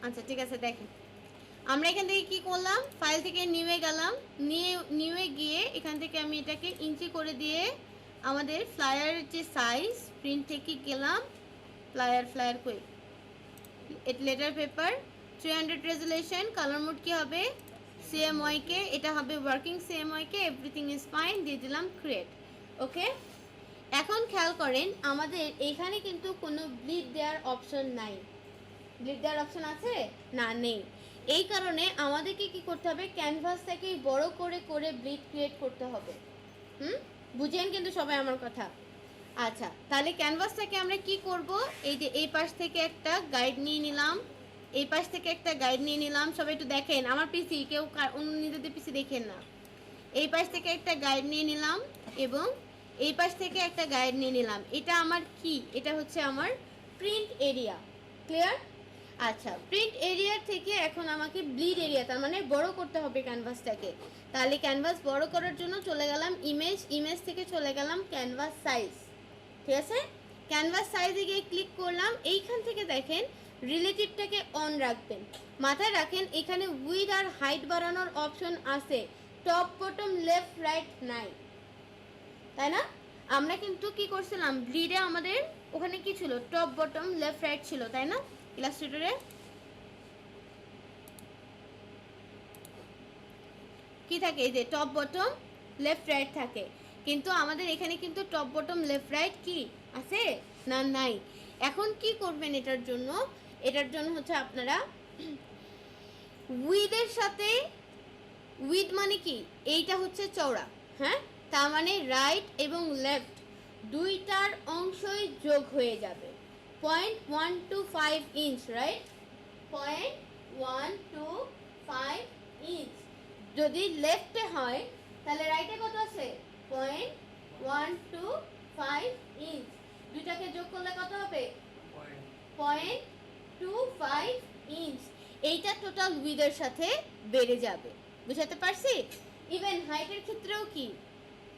আচ্ছা ঠিক আছে, দেখেন আমরা এখান থেকে কি করলাম, ফাইল থেকে নিউয়ে গেলাম, নিউয়ে গিয়ে এখান থেকে আমি এটাকে ইঞ্চি করে দিয়ে আমাদের ফ্লায়ারের যে সাইজ প্রিন্ট থেকে গেলাম, ফ্লায়ার কই letter paper 300 resolution, colour mode কি হবে CMYK, এটা হবে working CMYK, everything is fine, দিয়ে দিলাম ক্রিয়েট। ওকে, এখন খেয়াল করেন আমাদের এইখানে কিন্তু কোনো ব্লিড দেওয়ার অপশন নাই। ব্লিড দেওয়ার অপশন আছে না, নেই। এই কারণে আমাদেরকে কি করতে হবে, ক্যানভাসটাকে বড় করে করে ব্লিড ক্রিয়েট করতে হবে। বুঝেন কিন্তু সবাই আমার কথা। আচ্ছা, তাহলে ক্যানভাসটাকে আমরা কি করব, এই যে এই পাশ থেকে একটা গাইড নিয়ে নিলাম, এই পাশ থেকে একটা গাইড নিয়ে নিলাম, সবাই একটু দেখেন আমার পিসি, কেউ অন্য নিজেদের পিসি দেখেন না। এই পাশ থেকে একটা গাইড নিয়ে নিলাম এবং এই পাশ থেকে একটা গাইড নিয়ে নিলাম। এটা আমার কি, এটা হচ্ছে আমার প্রিন্ট এরিয়া। ক্লিয়ার? আচ্ছা, প্রিন্ট এরিয়া থেকে এখন আমাকে ব্লিড এরিয়া, তার মানে বড় করতে হবে ক্যানভাসটাকে। তাহলে ক্যানভাস বড় করার জন্য চলে গেলাম ইমেজ থেকে চলে গেলাম ক্যানভাস সাইজ। ঠিক আছে, ক্যানভাস সাইজে গিয়ে ক্লিক করলাম। এইখান থেকে দেখেন রিলেটিভটাকে অন রাখবেন, মাথায় রাখেন এখানে উইড আর হাইট বাড়ানোর অপশন আছে, টপ বটম লেফট রাইট নাই, তাই না? আমরা কিন্তু কি করছিলাম, ব্লিডে আমাদের ওখানে কি ছিল, টপ বটম লেফট রাইট ছিল, তাই না? ইলাস্ট্রেটরে কি থাকে, এই যে টপ বটম লেফট রাইট থাকে, কিন্তু আমাদের এখানে কিন্তু টপ বটম লেফট রাইট কি আছে না, নাই। এখন কি করবেন এটার জন্য হচ্ছে আপনারা উইডের সাথে, উইড মানে কি, এইটা হচ্ছে চওড়া, হ্যাঁ, তার মানে রাইট এবং লেফট দুইটার অংশই যোগ হয়ে যাবে 0.125 ইঞ্চ, রাইট, 0.125 ইঞ্চ। যদি লেফটে হয় তাহলে রাইটে কত আছে, 0.125 ইঞ্চ, দুইটাকে যোগ করলে কত হবে, 0.25 ইঞ্চ। এইটা টোটাল উইডের সাথে বেড়ে যাবে, বুঝাতে পারছি? ইভেন হাইটের ক্ষেত্রেও কি,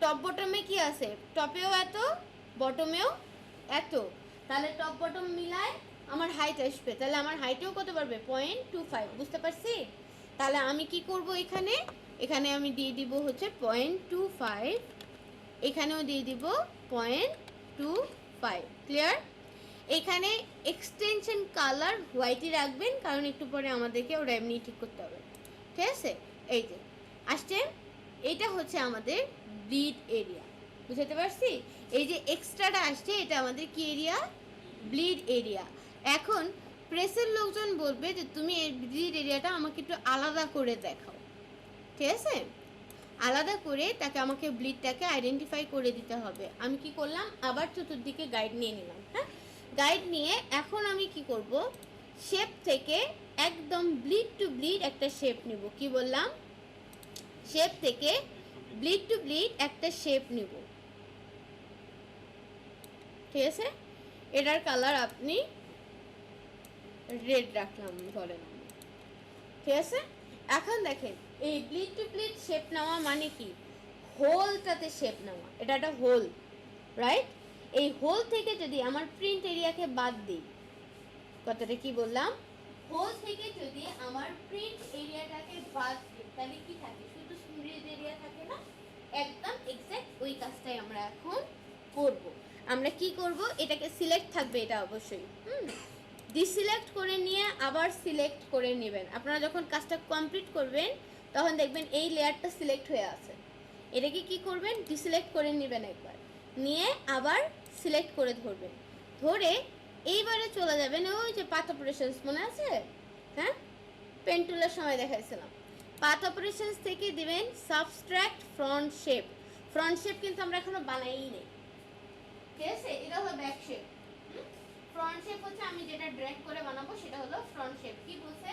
টপ বটমে কি আছে, টপেও এত বটমেও এত, তাহলে টপ বটম মিলায় আমার হাইট আসবে, তাহলে আমার হাইটেও কত বাড়বে, 0.25, বুঝতে পারছি? তাহলে আমি কি করব, এখানে আমি দিয়ে দিব হচ্ছে 0.25, এখানেও দিয়ে দিব 0.25। ক্লিয়ার? এখানে এক্সটেনশন কালার হোয়াইটই রাখবেন, কারণ একটু পরে আমাদেরকে ওটা এমনি ঠিক করতে হবে। ঠিক আছে, এই যে আসছে, এটা হচ্ছে আমাদের ব্লিড এরিয়া, বুঝতে পারছি? এই যে এক্সট্রাটা আসছে এটা আমাদের কি এরিয়া, ব্লিড এরিয়া। এখন প্রেসের লোকজন বলবে যে তুমি এই ব্লিড এরিয়াটা আমাকে একটু আলাদা করে দেখাও। ঠিক আছে, আলাদা করে তাকে আমাকে ব্লিডটাকে আইডেন্টিফাই করে দিতে হবে। আমি কি করলাম, আবার চতুর্দিকে গাইড নিয়ে নিলাম, হ্যাঁ, গাইড নিয়ে এখন আমি কি করব, শেপ থেকে একদম ব্লিড টু ব্লিড একটা শেপ নিব। কি বললাম, শেপ থেকে ব্লিড টু ব্লিড একটা শেপ নিব। ঠিক আছে, এটার কালার আপনি রেড রাখলাম ধরেন, ঠিক আছে? এখন দেখেন এই ব্লিড টু ব্লিড শেপ নেওয়া মানে কি, হোলটাতে শেপ নেওয়া, এটা একটা হোল, রাইট? এই হোল থেকে যদি আমার প্রিন্ট এরিয়াকে বাদ দিই, কথাটা কি বললাম, হোল থেকে যদি আমার প্রিন্ট এরিয়াটাকে বাদ দিই তাহলে কি থাকে, শুধু প্রিন্ট এরিয়া থাকে না, একদম এক্স্যাক্ট ওই কাজটাই আমরা এখন করব। আমরা কি করব, এটাকে সিলেক্ট থাকবে, এটা অবশ্যই ডিসিলেক্ট করে নিয়ে আবার সিলেক্ট করে নেবেন। আপনারা যখন কাজটা কমপ্লিট করবেন তখন দেখবেন এই লেয়ারটা সিলেক্ট হয়ে আছে, এটাকে কি করবেন, ডিসিলেক্ট করে নেবেন একবার, নিয়ে আবার সিলেক্ট করে ধরবেন, ধরে এইবারে চলে যাবেন ওই যে পাথ অপারেশনস, মনে আছে? হ্যাঁ, পেন টুলের সময় দেখাইছিলাম, পাথ অপারেশনস থেকে দিবেন subtract front shape. Front shape কিন্তু আমরা এখনো বানাইই নেই, ঠিক আছে? এটা হলো ব্যাক শেপ। ফ্রন্ট শেপ হচ্ছে আমি যেটা ড্র্যাগ করে বানাবো সেটা হলো ফ্রন্ট শেপ। কি বলছে,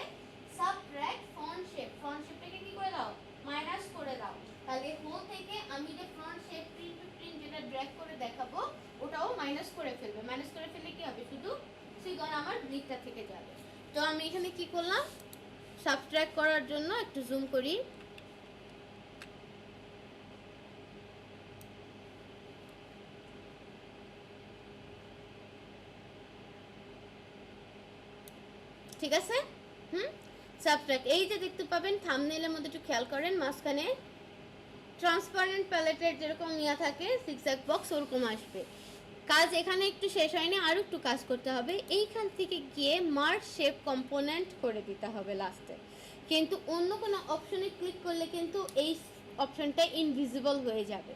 সাবট্রাক্ট ফ্রন্ট শেপ, ফ্রন্ট শেপটাকে কি করে দাও, মাইনাস করে দাও। তাহলে হোল থেকে আমি যে front shape print to print যেটা ড্র্যাগ করে দেখাবো ওটাও মাইনাস করে ফেলবে। মাইনাস করে ফেললে কি হবে, শুধু সিগন আমার ব্লিকটা থেকে যাবে। তো আমি এখানে কি করলাম, সাবট্রাক্ট করার জন্য একটু জুম করি, ঠিক আছে? সাবট্রাক্ট, এই যে দেখতে পাবেন থাম্বনেইলের মধ্যে একটু খেয়াল করেন, মাঝখানে ট্রান্সপারেন্ট প্যালেটের যেরকম ইয়া থাকে সিক্সজ্যাক বক্স ওরকম আসবে। কাজ এখানে একটু শেষ হয়নি, আরও একটু কাজ করতে হবে। এইখান থেকে গিয়ে মার্জ শেপ কম্পোনেন্ট করে দিতে হবে লাস্টে, কিন্তু অন্য কোনো অপশনে ক্লিক করলে কিন্তু এই অপশনটা ইনভিজিবল হয়ে যাবে,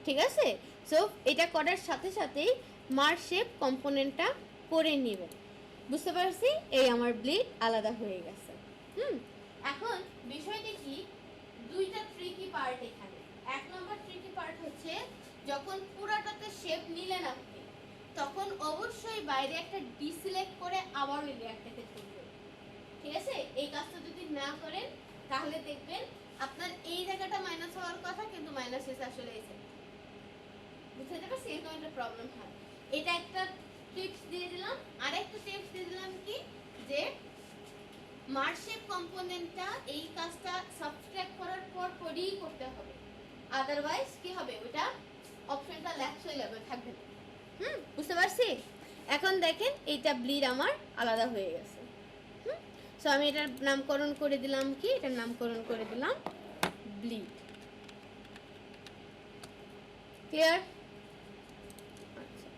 ঠিক আছে? সো এটা করার সাথে সাথেই মার্জ শেপ কম্পোনেন্টটা করে নেবেন। বুঝতে পারছি? এই আমার ব্লিড আলাদা হয়ে গেছে। এখন বিষয়টা কি, দুইটা ট্রিকি পার্ট এখানে। এক নম্বর ট্রিকি পার্ট হচ্ছে যখন পুরাটাতে শেপ নিলেন আপনি, তখন অবশ্যই বাইরে একটা ডিসিলেক্ট করে আবার ওই লেয়ারটাতে তুলবেন, ঠিক আছে? এই কাজটা যদি না করেন তাহলে দেখবেন আপনার এই জায়গাটা মাইনাস হওয়ার কথা, কিন্তু মাইনাস হয়েছে আসলে এই সাইড। বুঝতে পারছি? এরকম একটা প্রবলেম হয়। এটা একটা টিপস দিয়ে দিলাম। আর একটা টিপস দিয়ে দিলাম কি, যে মার্জ শেপ কম্পোনেন্টটা এই কাজটা সাবট্রাক্ট করার পর পরই করতে হবে, আদারওয়াইজ কি হবে, ওটা অপশনটা ল্যাপস হয়ে যাবে, থাকবে না। বুঝতে পারছি? এখন দেখেন এইটা ব্লিড আমার আলাদা হয়ে গেছে। সো আমি এটার নামকরণ করে দিলাম কি, এটার নামকরণ করে দিলাম ব্লিড। ক্লিয়ার? আচ্ছা,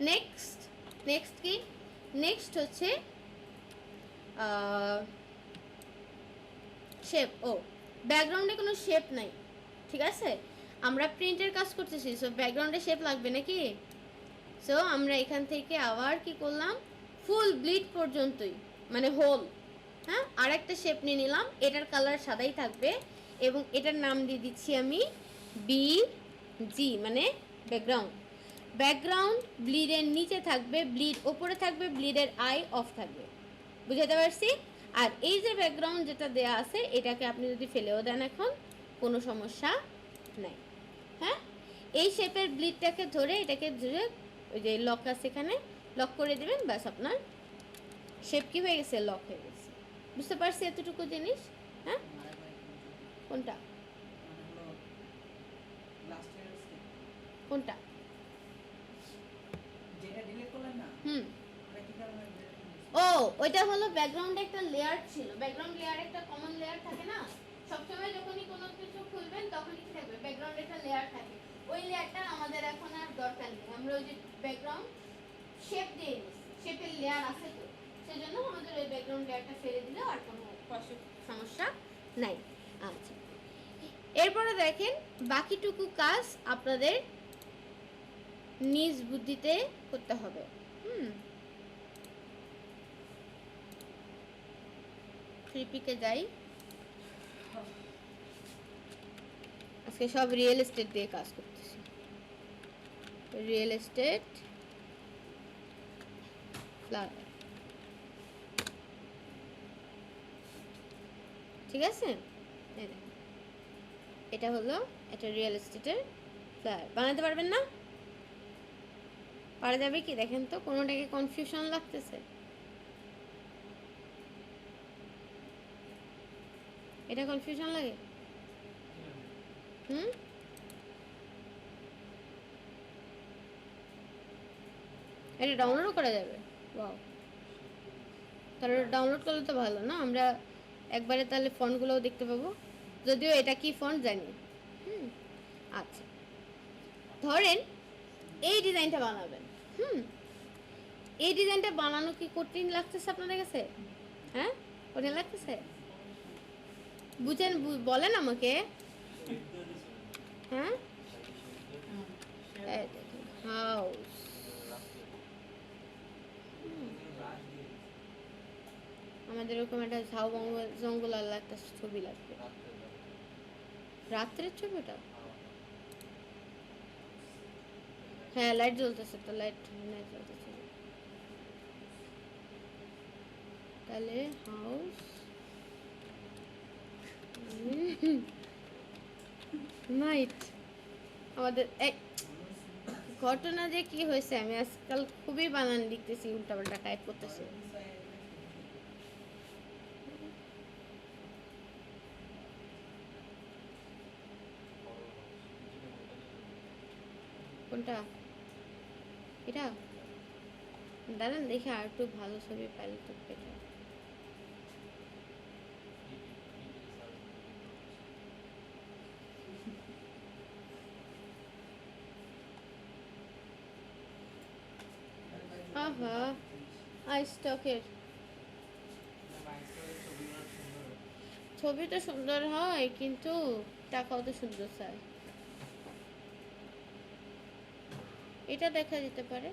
নেক্সট কি, নেক্সট হচ্ছে শেপ। ও, ব্যাকগ্রাউন্ডে কোনো শেপ নাই, ঠিক আছে? আমরা প্রিন্টের কাজ করতেছি, সো ব্যাকগ্রাউন্ডে শেপ লাগবে নাকি? সো আমরা এখান থেকে আবার কি করলাম, ফুল ব্লিড পর্যন্তই, মানে হোল, হ্যাঁ, আর একটা শেপ নিয়ে নিলাম। এটার কালার সাদাই থাকবে এবং এটার নাম দিয়ে দিচ্ছি আমি BG, মানে ব্যাকগ্রাউন্ড। ব্যাকগ্রাউন্ড ব্লিডের নিচে থাকবে, ব্লিড ওপরে থাকবে, ব্লিডের আই অফ থাকবে। বুঝাতে পারছি? আর এই যে ব্যাকগ্রাউন্ড যেটা দেয়া আছে, এটাকে আপনি যদি ফেলেও দেন এখন কোনো সমস্যা নাই। হ্যাঁ, এই শেপের ব্লিডটাকে ধরে এটাকে ধরে ওই যে লক আছে এখানে লক করে দেবেন, ব্যাস আপনার শেপ কি হয়ে গেছে, লক হয়ে গেছে। বুঝতে পারছি এতটুকু জিনিস? হ্যাঁ, কোনটা কোনটা? ও, ওইটা হলো ব্যাকগ্রাউন্ডে একটা লেয়ার ছিল। ব্যাকগ্রাউন্ড লেয়ার একটা কমন লেয়ার থাকে না, সবসময় যখনই কোনো কিছু খুলবেন তখনই কি থাকবে, ব্যাকগ্রাউন্ডে একটা লেয়ার থাকে। ওই লেয়ারটা আমাদের এখন আর দরকার নেই, আমরা ওই যে ব্যাকগ্রাউন্ড শেপ দিয়ে নিচ্ছি, শেপের লেয়ার আছে তো, সেজন্য আমাদের ওই ব্যাকগ্রাউন্ড লেয়ারটা ফেলে দিলে আর কোনো সমস্যা নাই। আচ্ছা, এরপরে দেখেন বাকিটুকু কাজ আপনাদের নিজ বুদ্ধিতে করতে হবে। ট্রিপিকে যাই, আজকে সব রিয়েল এস্টেট দিয়ে কাজ করতেছি। রিয়েল এস্টেট ফ্লাওয়ার, ঠিক আছে? এটা হলো, এটা রিয়েল এস্টেটের ফ্লায়ার। বানাতে পারবেন না? পারা যাবে কি দেখেন তো, কোনোটাকে কনফিউশন লাগতেছে? এটা কনফিউশন লাগে? এটা ডাউনলোডও করা যাবে? ওয়াও, তাহলে ডাউনলোড করলে তো ভালো না, আমরা একবারে তাহলে ফন্টগুলোও দেখতে পাবো, যদিও এটা কি ফন্ট জানি। আচ্ছা, ধরেন এই ডিজাইনটা বানাবেন। এই ডিজাইনটা বানানো কি কঠিন লাগতেছে আপনাদের কাছে? হ্যাঁ, কঠিন লাগতেছে? বুঝেন, বলেন আমাকে। হ্যাঁ, হাউস, আমাদের ওরকম একটা ঝাউ জঙ্গল একটা ছবি লাগবে। রাত্রের ছবিটা? হ্যাঁ, লাইট জ্বলতেছে তো, লাইট জ্বলতেছে। তাহলে হাউস, নাইট। আমাদের ঘটনা যে কি হয়েছে, আমি আজকাল খুবই বানান লিখতেছি, উল্টাপাল্টা টাইপ করতেছি। কোনটা? এটা দাঁড়ান দেখে আর একটু ভালো ছবি পাইলে তো বেটার। আহা স্টকের ছবি তো সুন্দর হয় কিন্তু টাকাও তো সুন্দর চায়। এটা দেখা যেতে পারে।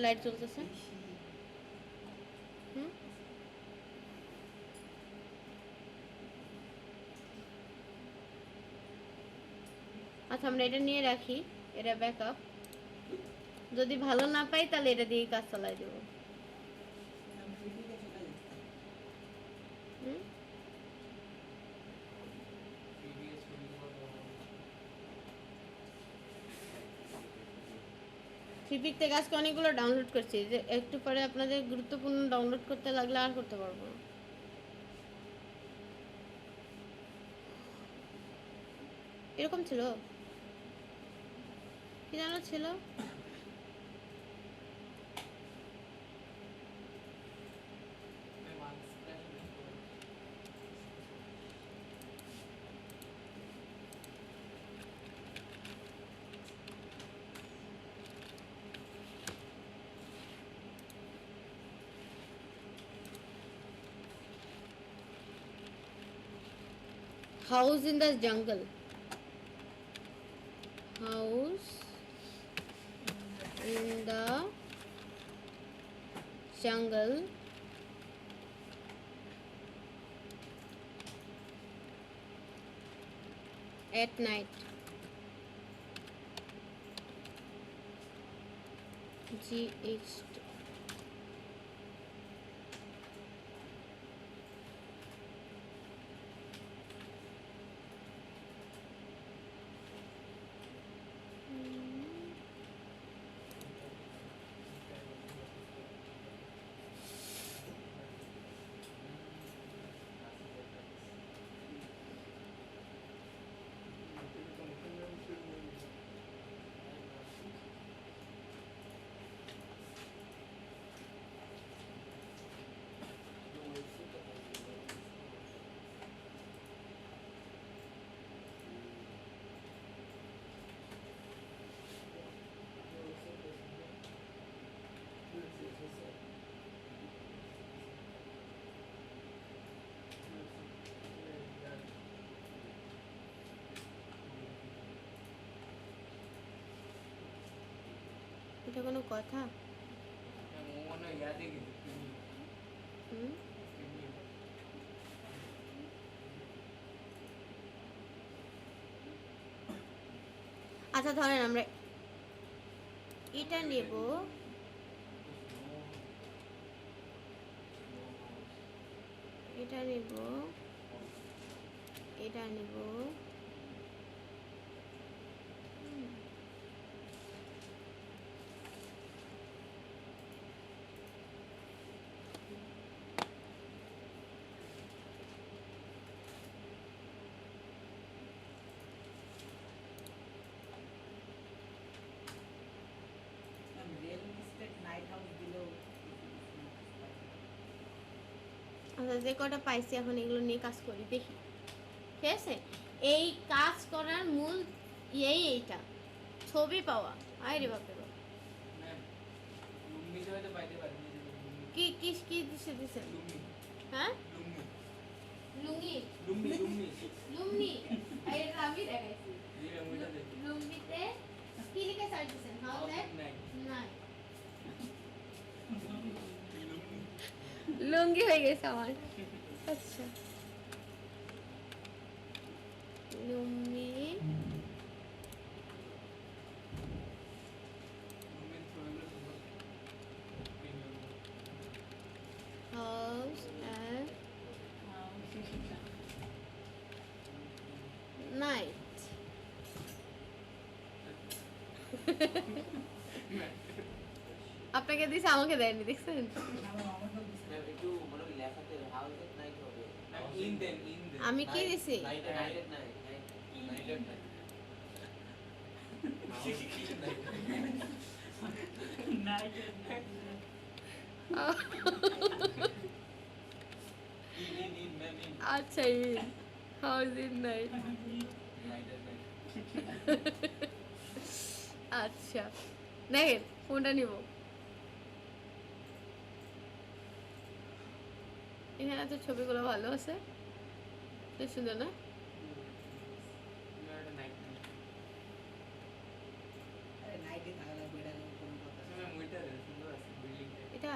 লাইট জ্বলতেছে। হুম, আচ্ছা আমরা এটা নিয়ে রাখি, এটা ব্যাকআপ। যদি ভালো না পাই তাহলে এটা দিয়েই কাজ চালাই দেবো। হুম, ফ্রিপিক থেকে আজকে অনেকগুলো ডাউনলোড করছি, যে একটু পরে আপনাদের গুরুত্বপূর্ণ ডাউনলোড করতে লাগলে আর করতে পারবো না। এরকম ছিল, কি জানো ছিল। House in the jungle, house in the jungle at night. GHT. এটা কোনো কথা? হুম, আচ্ছা ধরেন আমরা এটা নেব, এটা নেব, এটা নেব। আচ্ছা যে কটা পাইছি এখন এগুলো নিয়ে কাজ করি দেখি, ঠিক আছে। এই কাজ করার মূল এইটা ছবি পাওয়া। আরে বাপরে বাপ, কি কি কি দিছেন? হ্যাঁ লুঙ্গি, লুঙ্গি এটা আমি দেখাইছি। লুঙ্গিতে কি লিখে সার্চ দিছেন? হাউ দ্যাট নাই লুঙ্গি হয়ে গেছে আমার। আচ্ছা লুঙ্গি, হাউস অ্যান্ড নাইট। আপনাকে দিছে, আমাকে দেয়নি, দেখছেন? আমি কি দিছি? আচ্ছা হাউস ইন নাইট। আচ্ছা দেখেন কোনটা নিব। এখানে তো ছবিগুলো ভালো আছে, বেশ সুন্দর না? এটা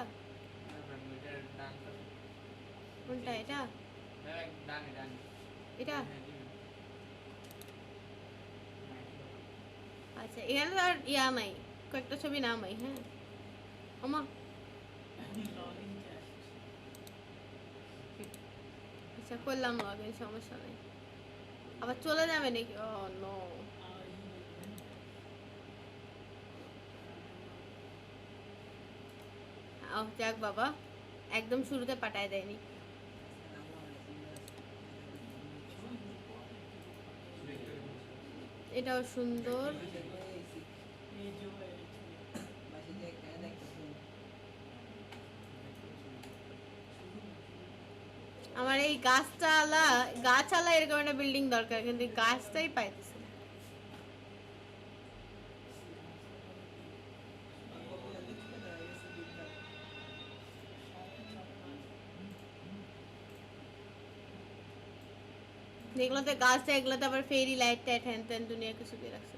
কোনটা? এটা এটা আচ্ছা, এখানে তো আর ইয়া নাই, কয়েকটা ছবি নামাই। হ্যাঁ ওমা, আচ্ছা করলাম লগ ইন, সমস্যা নেই। আবার চলে যাবে নাকি? ও নো। যাক বাবা, একদম শুরুতে পাঠায় দেয়নি। এটাও সুন্দর। আমার এই গাছালা এরকম একটা বিল্ডিং দরকার, কিন্তু গাছটাই পাইতেছে না। এগুলোতে গাছটা, এগুলোতে আবার ফেরি লাইট টাইট হ্যান ত্যান দুনিয়া কিছু দিয়ে রাখছে।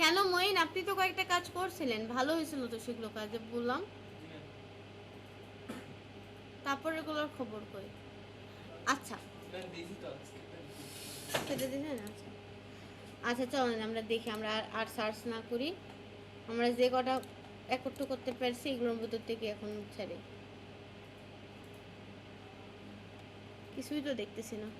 কেন মইন, আপনি তো কয়েকটা কাজ করছিলেন, ভালো হয়েছিল তো সেগুলো কাজে বললাম, তারপর এগুলোর খবর কই? আচ্ছা সেটা দিলেন। আচ্ছা আচ্ছা চলেন আমরা দেখি, আমরা আর সার্চ না করি, আমরা যে কটা একত্র করতে পারছি এগুলোর ভিতর থেকে এখন ছেড়ে কিছুই তো দেখতেছি না।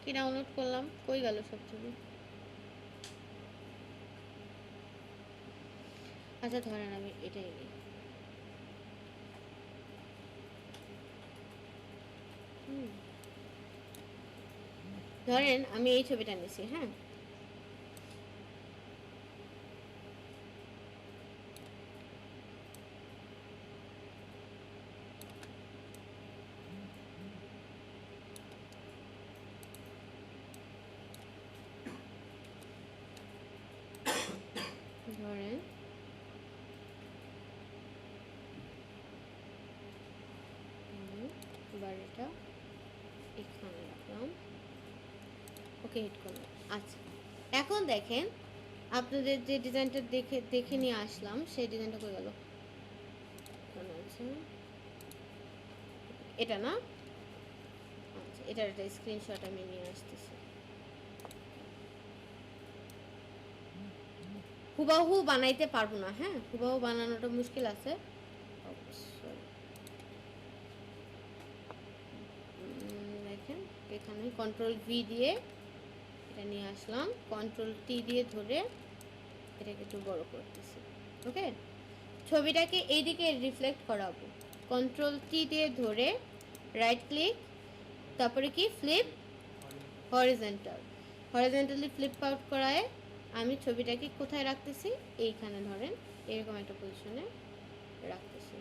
কি ডাউনলোড করলাম, কই গেল সব ছবি? আচ্ছা ধরেন আমি এটাই নিই। ধরেন আমি এই ছবিটা নিছি, হ্যাঁ ধরেন এবার এটা এখানে রাখলাম, ওকে হিট করলাম। আচ্ছা এখন দেখেন, আপনাদের যে ডিজাইনটা দেখে নিয়ে আসলাম সেই ডিজাইনটা করে গেল, আছে এটা না? আচ্ছা এটার একটা স্ক্রিনশট আমি নিয়ে আসতেছি। হুবাহু বানাইতে পারবো না, হ্যাঁ হুবাহু বানানোটা মুশকিল আছে অবশ্যই। দেখেন এখানে কন্ট্রোল ভি দিয়ে এটা নিয়ে আসলাম, কন্ট্রোল টি দিয়ে ধরে এটাকে একটু বড় করতেছি। ওকে, ছবিটাকে এইদিকে রিফ্লেক্ট করাবো, কন্ট্রোল টি দিয়ে ধরে রাইট ক্লিক, তারপরে কি ফ্লিপ হরিজেন্টালি ফ্লিপ আউট করায় আমি ছবিটাকে কোথায় রাখতেছি, এইখানে ধরেন এরকম একটা পজিশনে রাখতেছি।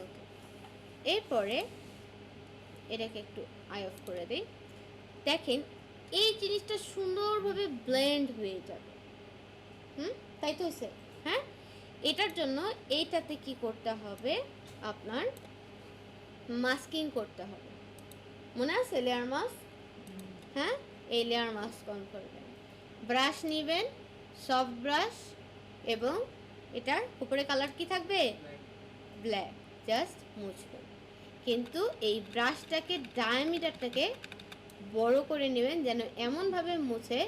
ওকে, এরপরে এটাকে একটু আই অফ করে দিই। দেখেন এই জিনিসটা সুন্দরভাবে ব্লেন্ড হয়ে যাবে। তাই তো হয়েছে? হ্যাঁ, এটার জন্য এইটাতে কি করতে হবে, আপনার মাস্কিং করতে হবে, মনে আছে লেয়ার মাস্ক? হ্যাঁ, এই লেয়ার মাস্ক অন করবেন, ব্রাশ নেবেন, সফট ব্রাশ, এবং এটার উপরে কালার কি থাকবে? ব্ল্যাক, জাস্ট মুছবেন। কিন্তু এই ব্রাশটাকে ডায়ামিটারটাকে বড় করে নেবেন, যেন এমনভাবে মুছে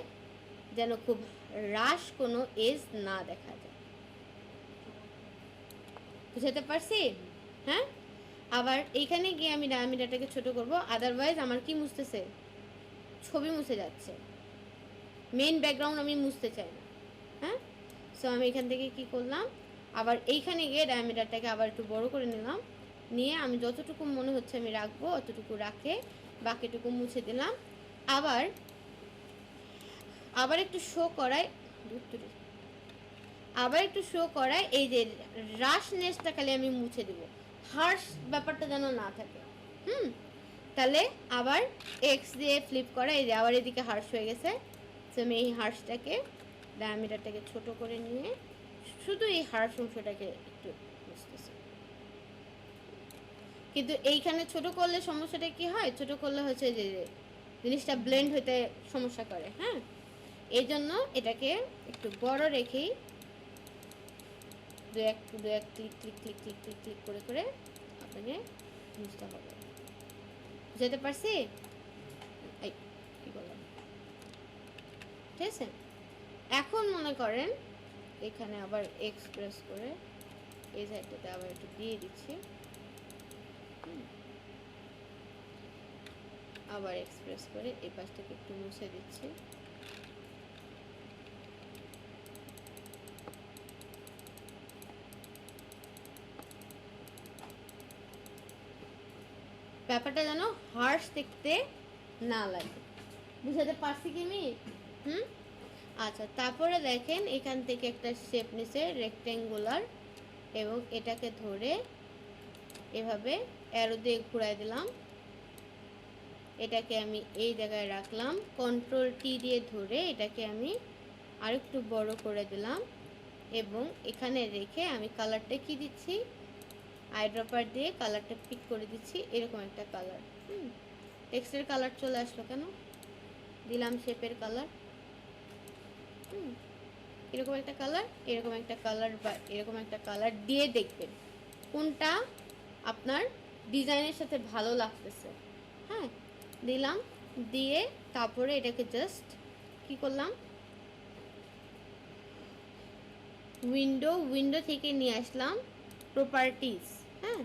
যেন খুব রাশ কোনো এজ না দেখা যায়। বুঝতে পারছি? হ্যাঁ, আবার এইখানে গিয়ে আমি ডায়ামিটারটাকে ছোট করব, আদারওয়াইজ আমার কি মুছতেছে, ছবি মুছে যাচ্ছে, মেইন ব্যাকগ্রাউন্ড আমি মুছতে চাই না। হ্যাঁ, সো আমি এখান থেকে কি করলাম, আবার এইখানে গিয়ে ডায়ামিটারটাকে আবার একটু বড় করে নিলাম, নিয়ে আমি যতটুকু মনে হচ্ছে আমি রাখবো অতটুকু রাখে বাকিটুকু মুছে দিলাম। আবার আবার একটু শো করায় এই যে রাশনেসটা খালি আমি মুছে দেবো, হার্শ ব্যাপারটা যেন না থাকে। তাহলে আবার এক্স দিয়ে ফ্লিপ করা, এই যে আবার এদিকে হার্শ হয়ে গেছে। তো আমি এই হার্শটাকে ডায়ামিটারটাকে ছোট করে নিয়ে শুধু এই হার্শ অংশটাকে একটু মুছতেছি। কিন্তু এইখানে ছোট করলে সমস্যাটা কি হয়, ছোট করলে হচ্ছে যে জিনিসটা ব্লেন্ড হতে সমস্যা করে। হ্যাঁ, এই জন্য এটাকে একটু বড় রেখেই দু এক click click click click click click করে করে আপনাকে বুঝতে হবে। বুঝতে পারছি? এই কি বললাম, ঠিক আছে। এখন মনে করেন এখানে আবার এক্সপ্রেস করে এই সাইডটাতে আবার একটু দিয়ে দিচ্ছি, আবার এক্সপ্রেস করে এই পাশটাকে একটু মুছে দিচ্ছি। ব্যাপারটা যেন হার্শ দেখতে না লাগে। বুঝাতে পারছি কি আমি? আচ্ছা, তারপরে দেখেন এখান থেকে একটা শেপ নিছে রেক্টেঙ্গুলার, এবং এটাকে ধরে এভাবে অ্যারো দিয়ে ঘুরাই দিলাম। এটাকে আমি এই জায়গায় রাখলাম, কন্ট্রোল টি দিয়ে ধরে এটাকে আমি আরেকটু বড় করে দিলাম, এবং এখানে রেখে আমি কালারটা কি দিচ্ছি, আইড্রপার দিয়ে কালারটা পিক করে দিচ্ছি। এরকম একটা কালার, টেক্সটের কালার চলে আসলো কেন, দিলাম শেপের কালার, এরকম একটা কালার, এরকম একটা কালার, বা এরকম একটা কালার দিয়ে দেখবেন কোনটা আপনার ডিজাইনের সাথে ভালো লাগতেছে। হ্যাঁ, দিলাম, দিয়ে তারপরে এটাকে জাস্ট কি করলাম, উইন্ডো থেকে নিয়ে আসলাম প্রপার্টিজ। হ্যাঁ,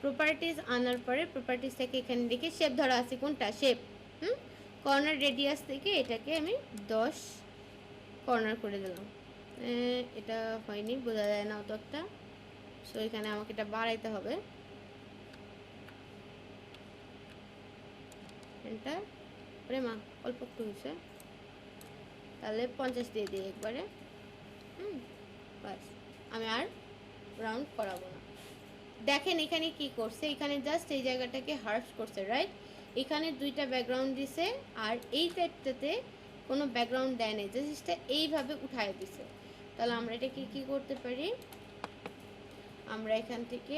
প্রপার্টিজ আনার পরে প্রপার্টিজ থেকে এখানে দেখে শেপ ধরা আছে, কোনটা শেপ, কর্নার রেডিয়াস থেকে এটাকে আমি 10 কর্নার করে দিলাম। এটা হয়নি, বোঝা যায় না অতটা, সো এখানে আমাকে এটা বাড়াইতে হবে। এটা মা অল্প একটু হয়েছে, তাহলে 50 দিয়ে দিই একবারে। বাস, আমি আর রাউন্ড করাবো না। দেখেন এখানে কি করছে, এখানে জাস্ট এই জায়গাটাকে হার্শ করছে, রাইট। এখানে দুইটা ব্যাকগ্রাউন্ড দিছে, আর এই সাইডটাতে কোনো ব্যাকগ্রাউন্ড দেয় নাই, জাস্ট এইভাবে উঠায় দিছে। তাহলে আমরা এটাকে কি করতে পারি, আমরা এখান থেকে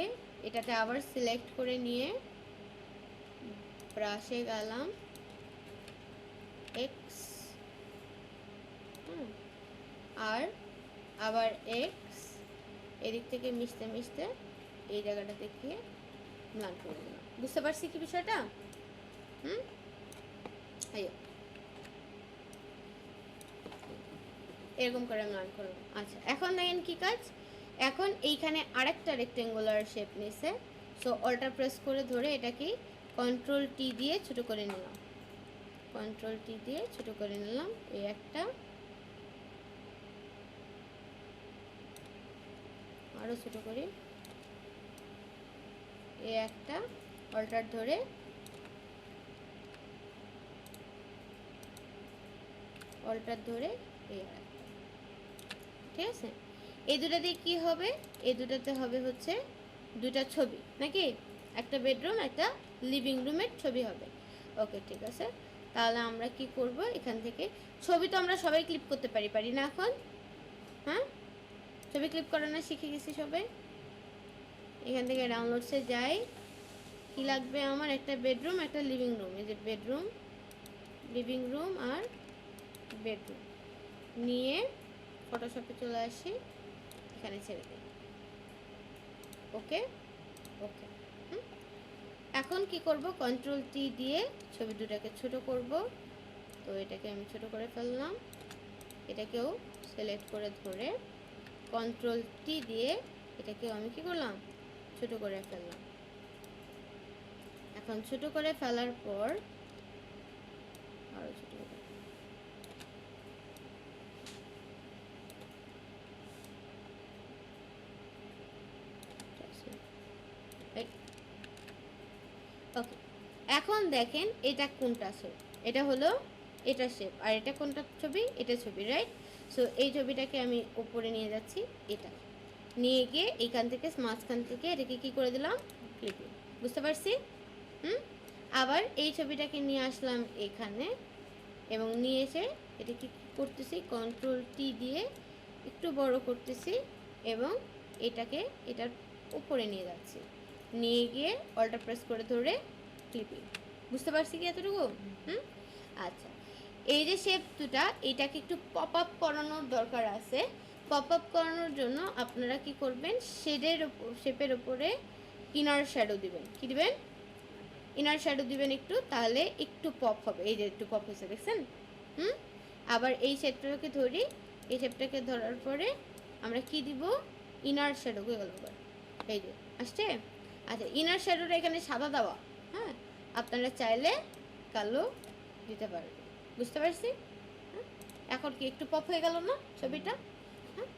এটাতে আবার সিলেক্ট করে নিয়ে ব্রাশে গেলাম, এক্স, আর আবার এক্স, এদিক থেকে মিশতে মিশতে এই জায়গাটা দেখিয়ে ম্লান করে দিলাম। বুঝতে পারছি কি বিষয়টা? এরকম করে ম্লান করলাম। আচ্ছা, এখন দেখেন কি কাজ, এখন এইখানে আরেকটা রেক্টেঙ্গুলার শেপ নিছে, সো অল্টার প্রেস করে ধরে এটাকে কন্ট্রোল টি দিয়ে ছোট করে নিলাম, কন্ট্রোল টি দিয়ে ছোট করে নিলাম। এই একটা, আরও ছোট করি, এই একটা, অল্টার ধরে এই একটা, ঠিক আছে। এই দুটা দিয়ে কি হবে, এই দুটাতে হবে হচ্ছে দুটা ছবি নাকি, একটা বেডরুম একটা লিভিং রুমের ছবি হবে। ওকে, ঠিক আছে। তাহলে আমরা কি করব, এখান থেকে ছবি তো আমরা সবাই ক্লিপ করতে পারি না এখন? হ্যাঁ, ছবি ক্লিপ করানো শিখে গেছি সবাই। এখান থেকে ডাউনলোডসে যাই, কি লাগবে আমার, একটা বেডরুম একটা লিভিং রুম, এই যে বেডরুম, লিভিং রুম আর বেডরুম নিয়ে ফটোশপে চলে আসি, এখানে ছেড়ে দিই। ওকে ওকে, এখন কি করব, কন্ট্রোল টি দিয়ে ছবি দুটাকে ছোট করব। তো এটাকে আমি ছোট করে ফেললাম, এটাকেও সিলেক্ট করে ধরে কন্ট্রোল টি দিয়ে এটাকেও আমি কি করলাম, ছোট করে ফেললাম। এখন ছোট করে ফেলার পর আরো ছোট করে, এখন দেখেন এটা কোনটা ছবি, এটা হলো এটা শেপ, আর এটা কোনটা ছবি, এটা ছবি, রাইট? সো এই ছবিটাকে আমি উপরে নিয়ে যাচ্ছি, এটা নিয়ে গিয়ে এইখান থেকে মাঝখান থেকে এটাকে কী করে দিলাম, ক্লিপিং। বুঝতে পারছি? আবার এই ছবিটাকে নিয়ে আসলাম এখানে, এবং নিয়ে এসে এটাকে কী করতেছি, কন্ট্রোল টি দিয়ে একটু বড় করতেছি, এবং এটাকে এটার উপরে নিয়ে যাচ্ছি, নিয়ে গিয়ে অল্টার প্রেস করে ধরে ক্লিপিং। বুঝতে পারছি কি এতটুকু? আচ্ছা, এই যে শেপ দুটা, এটাকে একটু পপ আপ করানোর দরকার আছে। পপ আপ করানোর জন্য আপনারা কি করবেন, শেপের উপরে ইনার শ্যাডো দিবেন। কি দিবেন? ইনার শ্যাডো দিবেন একটু, তাহলে একটু পপ হবে। এই যে একটু পপ হয়েছে, দেখছেন? আবার এই শেপটাকে ধরি, এই শেপটাকে ধরার পরে আমরা কি দিব, ইনার শ্যাডোকে গেল, এই যে আসছে। আচ্ছা, ইনার শ্যাডোটা এখানে সাদা দেওয়া, হ্যাঁ, আপনারা চাইলে কালো দিতে পারবেন। বুঝতে পারছি? এখন কি একটু পপ হয়ে গেল না ছবিটা? হ্যাঁ,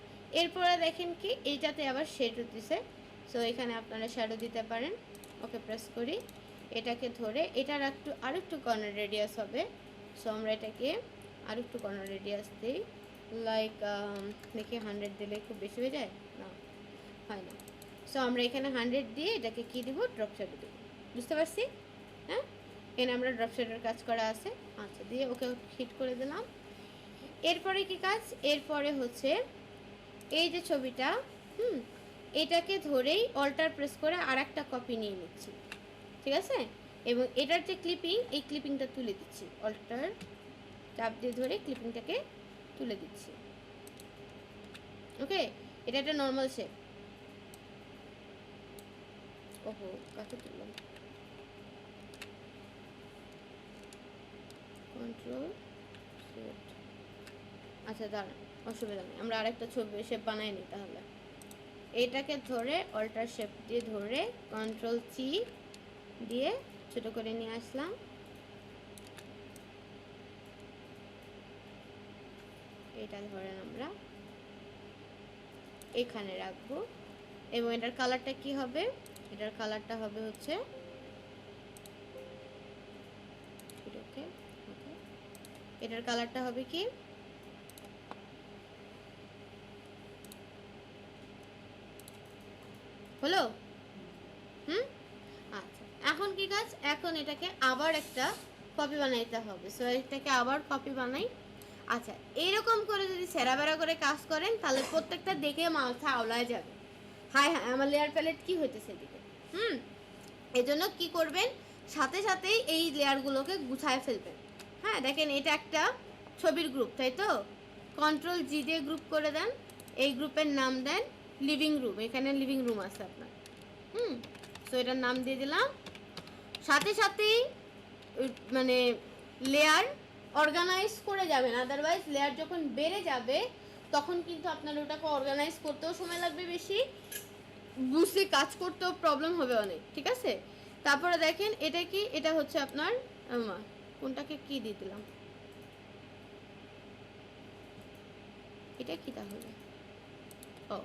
এরপরে দেখেন কি এইটাতে আবার শেড হতেছে, সো এখানে আপনারা শ্যাডো দিতে পারেন। ওকে প্রেস করি, এটাকে ধরে এটার আরেকটু কর্নার রেডিয়াস হবে, সো আমরা এটাকে আরেকটু কর্নার রেডিয়াস দিই, লাইক দেখি 100 দিলে খুব বেশি হয়ে যায় না, হয় না। সো আমরা এখানে 100 দিয়ে এটাকে কি দিব, ড্রপ শ্যাডো দেবো। বুঝতে পারছি? হ্যাঁ, এখানে আমরা ড্রপ শ্যাডোর কাজ করা আছে। আচ্ছা, দিয়ে ওকে হিট করে দিলাম। এরপরে কি কাজ, এরপরে হচ্ছে এই যে ছবিটা, এটাকে ধরেই অল্টার প্রেস করে আর একটা কপি নিয়ে নিচ্ছি, ঠিক আছে? এবং এটার যে ক্লিপিং, এই ক্লিপিংটা তুলে দিচ্ছি, অল্টার চাপ দিয়ে ধরে ক্লিপিংটাকে তুলে দিচ্ছি। ওকে, এটা একটা নর্মাল শেপ। ওহো, কাকে তুললাম, কন্ট্রোল সেট। আচ্ছা দাঁড়ান, অসুবিধা নেই, আমরা আরেকটা ছবি শেপ বানাই নিই তাহলে। এটাকে ধরে অল্টার শেপ দিয়ে ধরে কন্ট্রোল সি দিয়ে ছোট করে নিয়ে আসলাম। এটা ধরেন আমরা এখানে রাখবো, এবং এটার কালারটা কি হবে, এটার কালারটা হবে হচ্ছে এটার কালারটা হবে কি, হলো? আচ্ছা, এখন কি কাজ, এখন এটাকে আবার একটা কপি বানাইতে হবে, সো এটাকে আবার কপি বানাই। আচ্ছা, এইরকম করে যদি সেরা বেড়া করে কাজ করেন, তাহলে প্রত্যেকটা দেখে মাথা আওলায় যাবে, হায় হায় আমার লেয়ার প্যালেট কি হইতেছে এদিকে। এজন্য কি করবেন, সাথে সাথেই এই লেয়ারগুলোকে গুছায় ফেলবেন। হ্যাঁ, দেখেন এটা একটা ছবির গ্রুপ, তাই তো? কন্ট্রোল জি দিয়ে গ্রুপ করে দেন, এই গ্রুপের নাম দেন লিভিং রুম, এখানে লিভিং রুম আছে আপনার। সো এটার নাম দিয়ে দিলাম। সাথে সাথেই মানে লেয়ার অর্গানাইজ করে যাবেন, আদারওয়াইজ লেয়ার যখন বেড়ে যাবে তখন কিন্তু আপনার ওটাকে অর্গানাইজ করতেও সময় লাগবে বেশি, বুঝতে কাজ করতেও প্রবলেম হবে অনেক, ঠিক আছে? তারপরে দেখেন এটা কি, এটা হচ্ছে আপনার কোনটাকে কি দিয়ে দিলাম, এটা কি তাহলে, ও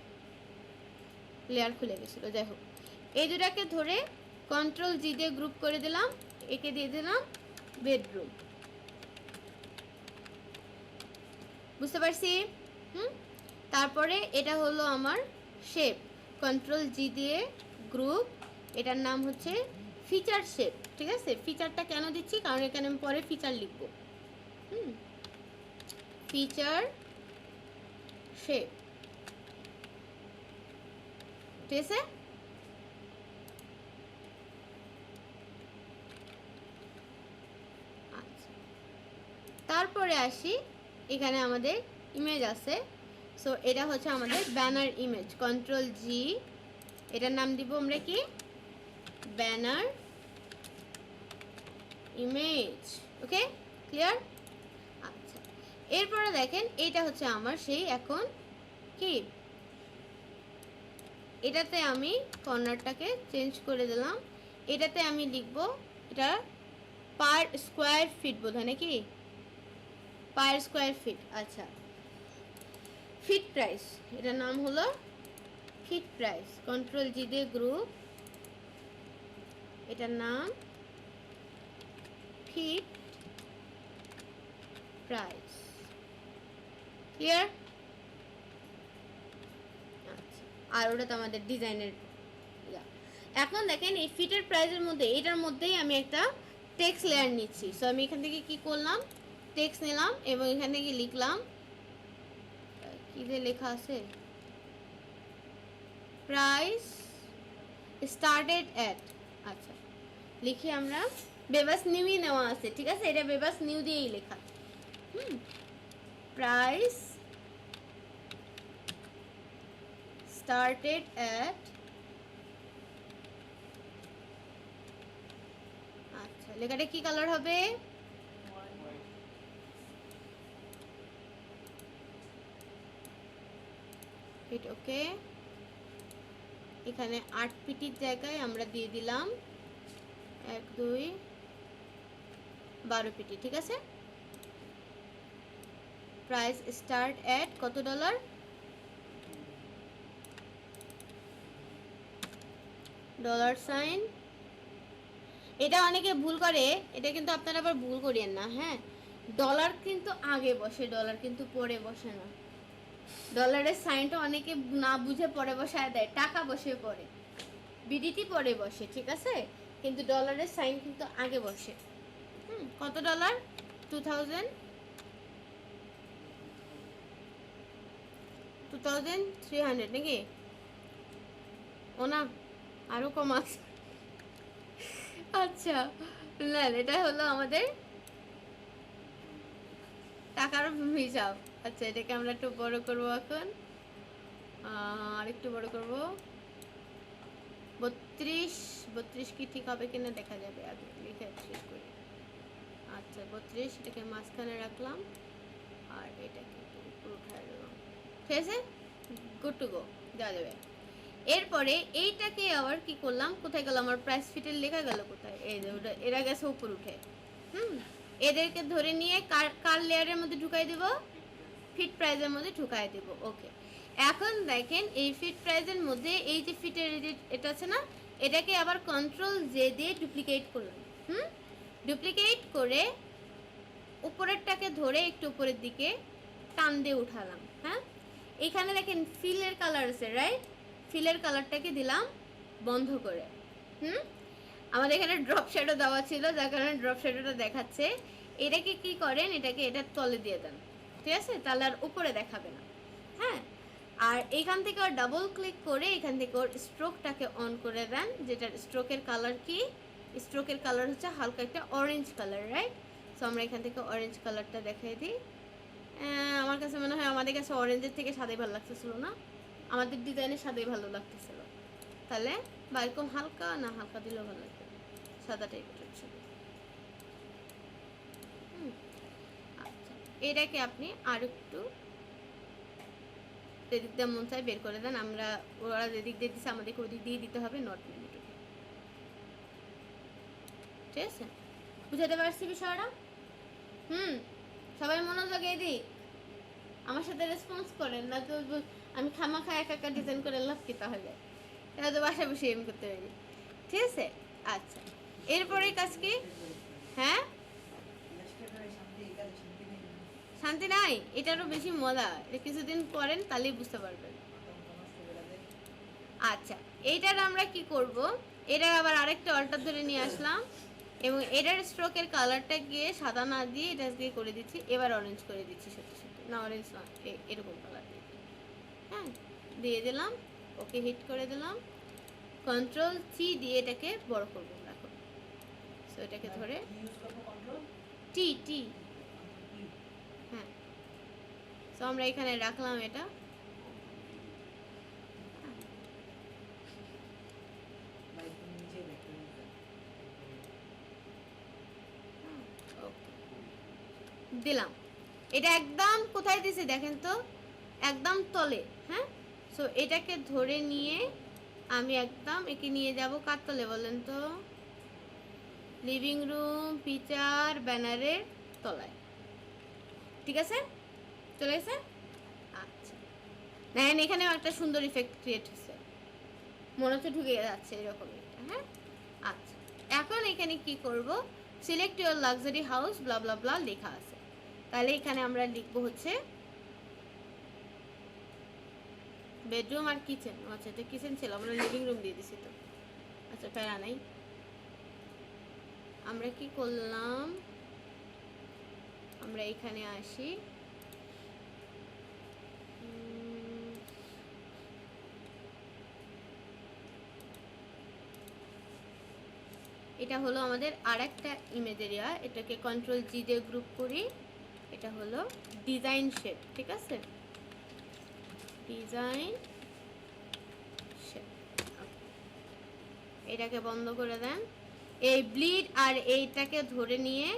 লেয়ার খুলে গেছিল, যাই হোক। এই দুটাকে ধরে কন্ট্রোল জি দিয়ে গ্রুপ করে দিলাম, একে দিয়ে দিলাম বেডরুম। বুঝতে পারছি? তারপরে এটা হলো আমার শেপ, কন্ট্রোল জি দিয়ে গ্রুপ, এটার নাম হচ্ছে ফিচার শেপ, ঠিক আছে? ফিচারটা কেন দিচ্ছি, কারণ এখানে আমি পরে ফিচার লিখবো। ফিচার শেপ, ঠিক আছে? আচ্ছা, তারপরে আসি, এখানে আমাদের ইমেজ আছে, সো এটা হচ্ছে আমাদের ব্যানার ইমেজ, কন্ট্রোল জি, এটার নাম দিব আমরা কি, ব্যানার ইমেজ। ওকে, ক্লিয়ার? আচ্ছা, এরপরে দেখেন এইটা হচ্ছে আমার সেই, এখন কি এটাতে আমি কর্নারটাকে চেঞ্জ করে দিলাম, এটাতে আমি লিখব, এটা পার স্কোয়ার ফিট বোধ হয় নাকি, পার স্কোয়ার ফিট। আচ্ছা, ফিট প্রাইস, এটার নাম হলো ফিট প্রাইস, কন্ট্রোল জি দিয়ে গ্রুপ, এটার নাম ফিট প্রাইস ক্লিয়ার। আচ্ছা, আর ওটা তো আমাদের ডিজাইনের। এখন দেখেন এই ফিটের প্রাইসের মধ্যে এটার মধ্যেই আমি একটা টেক্সট লেয়ার নিচ্ছি। সো আমি এখান থেকে কি করলাম, টেক্সট নিলাম এবং এখান থেকে লিখলাম, কি যে লেখা আছে, প্রাইস স্টার্টেড অ্যাট। আচ্ছা, লিখি আমরা, বেবাস নিউই নেওয়া আছে, ঠিক আছে, এটা বেবাস নিউ দিয়েই লেখা। প্রাইস স্টার্টেড অ্যাট, আচ্ছা লেখাটা কি কালার হবে, ওকে। এখানে 8 পিটির জায়গায় আমরা দিয়ে দিলাম 1 2 12 পিটি, ঠিক আছে। প্রাইস স্টার্ট এট কত ডলার, ডলার সাইন। এটা অনেকে ভুল করে, এটা কিন্তু আপনারা আবার ভুল করিয়েন না, হ্যাঁ। ডলার কিন্তু আগে বসে, ডলার কিন্তু পরে বসে না। ডলারের সাইনটা অনেকে না বুঝে পরে বসায় দেয়, টাকা বসে পরে, বিডিটি পরে বসে, ঠিক আছে, কিন্তু ডলারের সাইন কিন্তু আগে বসে। কত ডলার, 2300 নাকি, ও না আরো কম আছে। আচ্ছা না, এটা হলো আমাদের টাকার হিসাব। আচ্ছা, এটাকে আমরা একটু বড় করবো এখন, আর একটু বড় করব, 32 কি ঠিক হবে কিনা দেখা যাবে, আগে লিখে শেষ করি। আচ্ছা 32, এটাকে মাঝখানে রাখলাম আর এটাকে একটু উপরে উঠায় দিলাম, ঠিক আছে, গুড টু গো, দেওয়া যাবে। এরপরে এইটাকে আবার কি করলাম, কোথায় গেল আমার প্রাইস ফিটের লেখা গেল কোথায়, এই যে ওটা, এরা গেছে উপর উঠে। এদেরকে ধরে নিয়ে কার লেয়ারের মধ্যে ঢুকাই দেব, ফিট প্রাইজের মধ্যে ঢুকাই দেব, ওকে। এখন দেখেন এই ফিট প্রাইজের মধ্যে এই যে ফিটের এটা আছে না, এটাকে আবার কন্ট্রোল জে দিয়ে ডুপ্লিকেট করলাম। ডুপ্লিকেট করে উপরেরটাকে ধরে একটু উপরের দিকে টান দিয়ে উঠালাম। হ্যাঁ, এখানে দেখেন ফিলের কালার আছে, রাইট, ফিলের কালারটাকে দিলাম বন্ধ করে। আমাদের এখানে ড্রপ শ্যাডো দেওয়া ছিল, যার কারণে ড্রপ শ্যাডোটা দেখাচ্ছে। এটাকে কি করেন, এটাকে এটার তলে দিয়ে দেন, ঠিক আছে, তাহলে আর উপরে দেখাবে না। হ্যাঁ, আর এখান থেকে ওর ডাবল ক্লিক করে এখান থেকে ওর স্ট্রোকটাকে অন করে দেন, যেটার স্ট্রোকের কালার কি, স্ট্রোকের কালার হচ্ছে হালকা একটা অরেঞ্জ কালার, রাইট। সো আমরা এখান থেকে অরেঞ্জ কালারটা দেখাই দিই। আমার কাছে মনে হয় আমাদের কাছে অরেঞ্জের থেকে সাদাই ভালো লাগতেছিল না, আমাদের ডিজাইনের সাদাই ভালো লাগতেছিল, তাহলে বা এরকম হালকা না, হালকা দিলেও ভালো লাগবে, সাদা টাইপের হচ্ছে। আচ্ছা, এটাকে আপনি আর একটু যেদিক দিয়ে মন চায় বের করে দেন, আমরা ওরা যেদিক দিয়ে দিচ্ছে আমাদেরকে ওদিক দিয়ে দিতে হবে, নট ম্যান্ডেটরি, ঠিক আছে, বুঝাতে পারছি বিষয়টা। সবাই মনোযোগ দিক, আমার সাথে রেসপন্স করেন না তো আমি খামাখা একা একা ডিজাইন করে লাভ কি, তাহলে এটা তো বাসায় বসে এম করতে পারি, ঠিক আছে। আচ্ছা, এরপরে কাজ কি, হ্যাঁ শান্তি নাই, এটারও বেশি মজা, এটা কিছুদিন করেন তাহলেই বুঝতে পারবেন। আচ্ছা, এইটার আমরা কি করব, এটার আবার আরেকটা অল্টার ধরে নিয়ে আসলাম এবং এটার স্ট্রোকের কালারটা গিয়ে সাদা না দিয়ে এটা দিয়ে করে দিচ্ছি, এবার অরেঞ্জ করে দিচ্ছি, সত্যি সত্যি না অরেঞ্জ না, এরকম কালার দিয়ে, হ্যাঁ দিয়ে দিলাম, ওকে হিট করে দিলাম, কন্ট্রোল সি দিয়ে এটাকে বড় করবো এখন। সো এটাকে ধরে টি টি, হ্যাঁ, সো আমরা এখানে রাখলাম এটা, দিলাম। এটা একদম কোথায় দিছি দেখেন তো, একদম তলে, হ্যাঁ। সো এটাকে ধরে নিয়ে আমি একদম একে নিয়ে যাব কার তলে বলেন তো, লিভিং রুম পিকচার ব্যানারের তলায়, ঠিক আছে, চলে গেছে। আচ্ছা দেখেন এখানেও একটা সুন্দর ইফেক্ট ক্রিয়েট হচ্ছে, মনে হচ্ছে ঢুকে যাচ্ছে এরকম একটা, হ্যাঁ। আচ্ছা, এখন এখানে কি করব, সিলেক্ট ইউর লাক্সারি হাউস ব্লা ব্লা ব্লা লেখা আছে। তাহলে এখানে আমরা লিখবো হচ্ছে বেডরুম আর কিচেন। আচ্ছা, এটা কিচেন ছিল, আমরা লিভিং রুম দিয়ে দিছি তো। আচ্ছা, প্যারা নাই। আমরা কি করলাম, আমরা এখানে আসি, এটা হলো আমাদের আর একটা ইমেজ এরিয়া। এটাকে কন্ট্রোল জি দিয়ে গ্রুপ করি। এটা হলো ডিজাইন শেপ, ঠিক আছে, ডিজাইন শেপ। এটাকে বন্ধ করে দেন। এই ব্লিড আর এইটাকে ধরে নিয়ে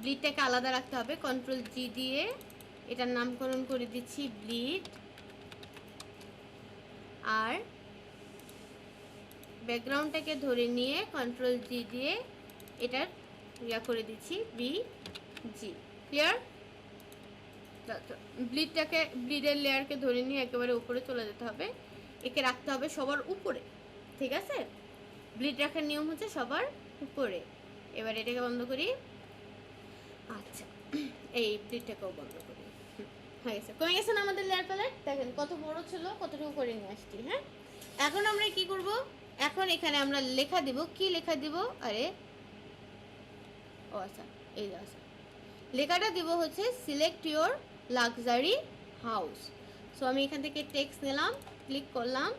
ব্লিডটাকে আলাদা রাখতে হবে। কন্ট্রোল জি দিয়ে এটার নামকরণ করে দিচ্ছি ব্লিড, আর ব্যাকগ্রাউন্ডটাকে ধরে নিয়ে কন্ট্রোল জি দিয়ে এটার ইয়া করে দিচ্ছি বি জি। ক্লিয়ার? ব্লিডটাকে, ব্লিডের লেয়ারকে ধরে নিয়ে একেবারে উপরে চলে যেতে হবে। একে রাখতে হবে সবার উপরে, ঠিক আছে? ব্লিড রাখার নিয়ম হচ্ছে সবার উপরে। এবার এটাকে বন্ধ করি। আচ্ছা, এই ব্লিডটাকেও বন্ধ করি। হয়ে গেছে, কমে গেছে না আমাদের লেয়ার প্যালেট? দেখেন কত বড় ছিল, কতটুকু করে নিয়ে আসছি। হ্যাঁ, এখন আমরা কি করব, এখন এখানে আমরা লেখা দিব। কি লেখা দিব? আরে ও আচ্ছা, এই আছে, লেখাটা দিব হচ্ছে select your luxury house. So আমি এখান থেকে টেক্সট নিলাম, ক্লিক করলাম,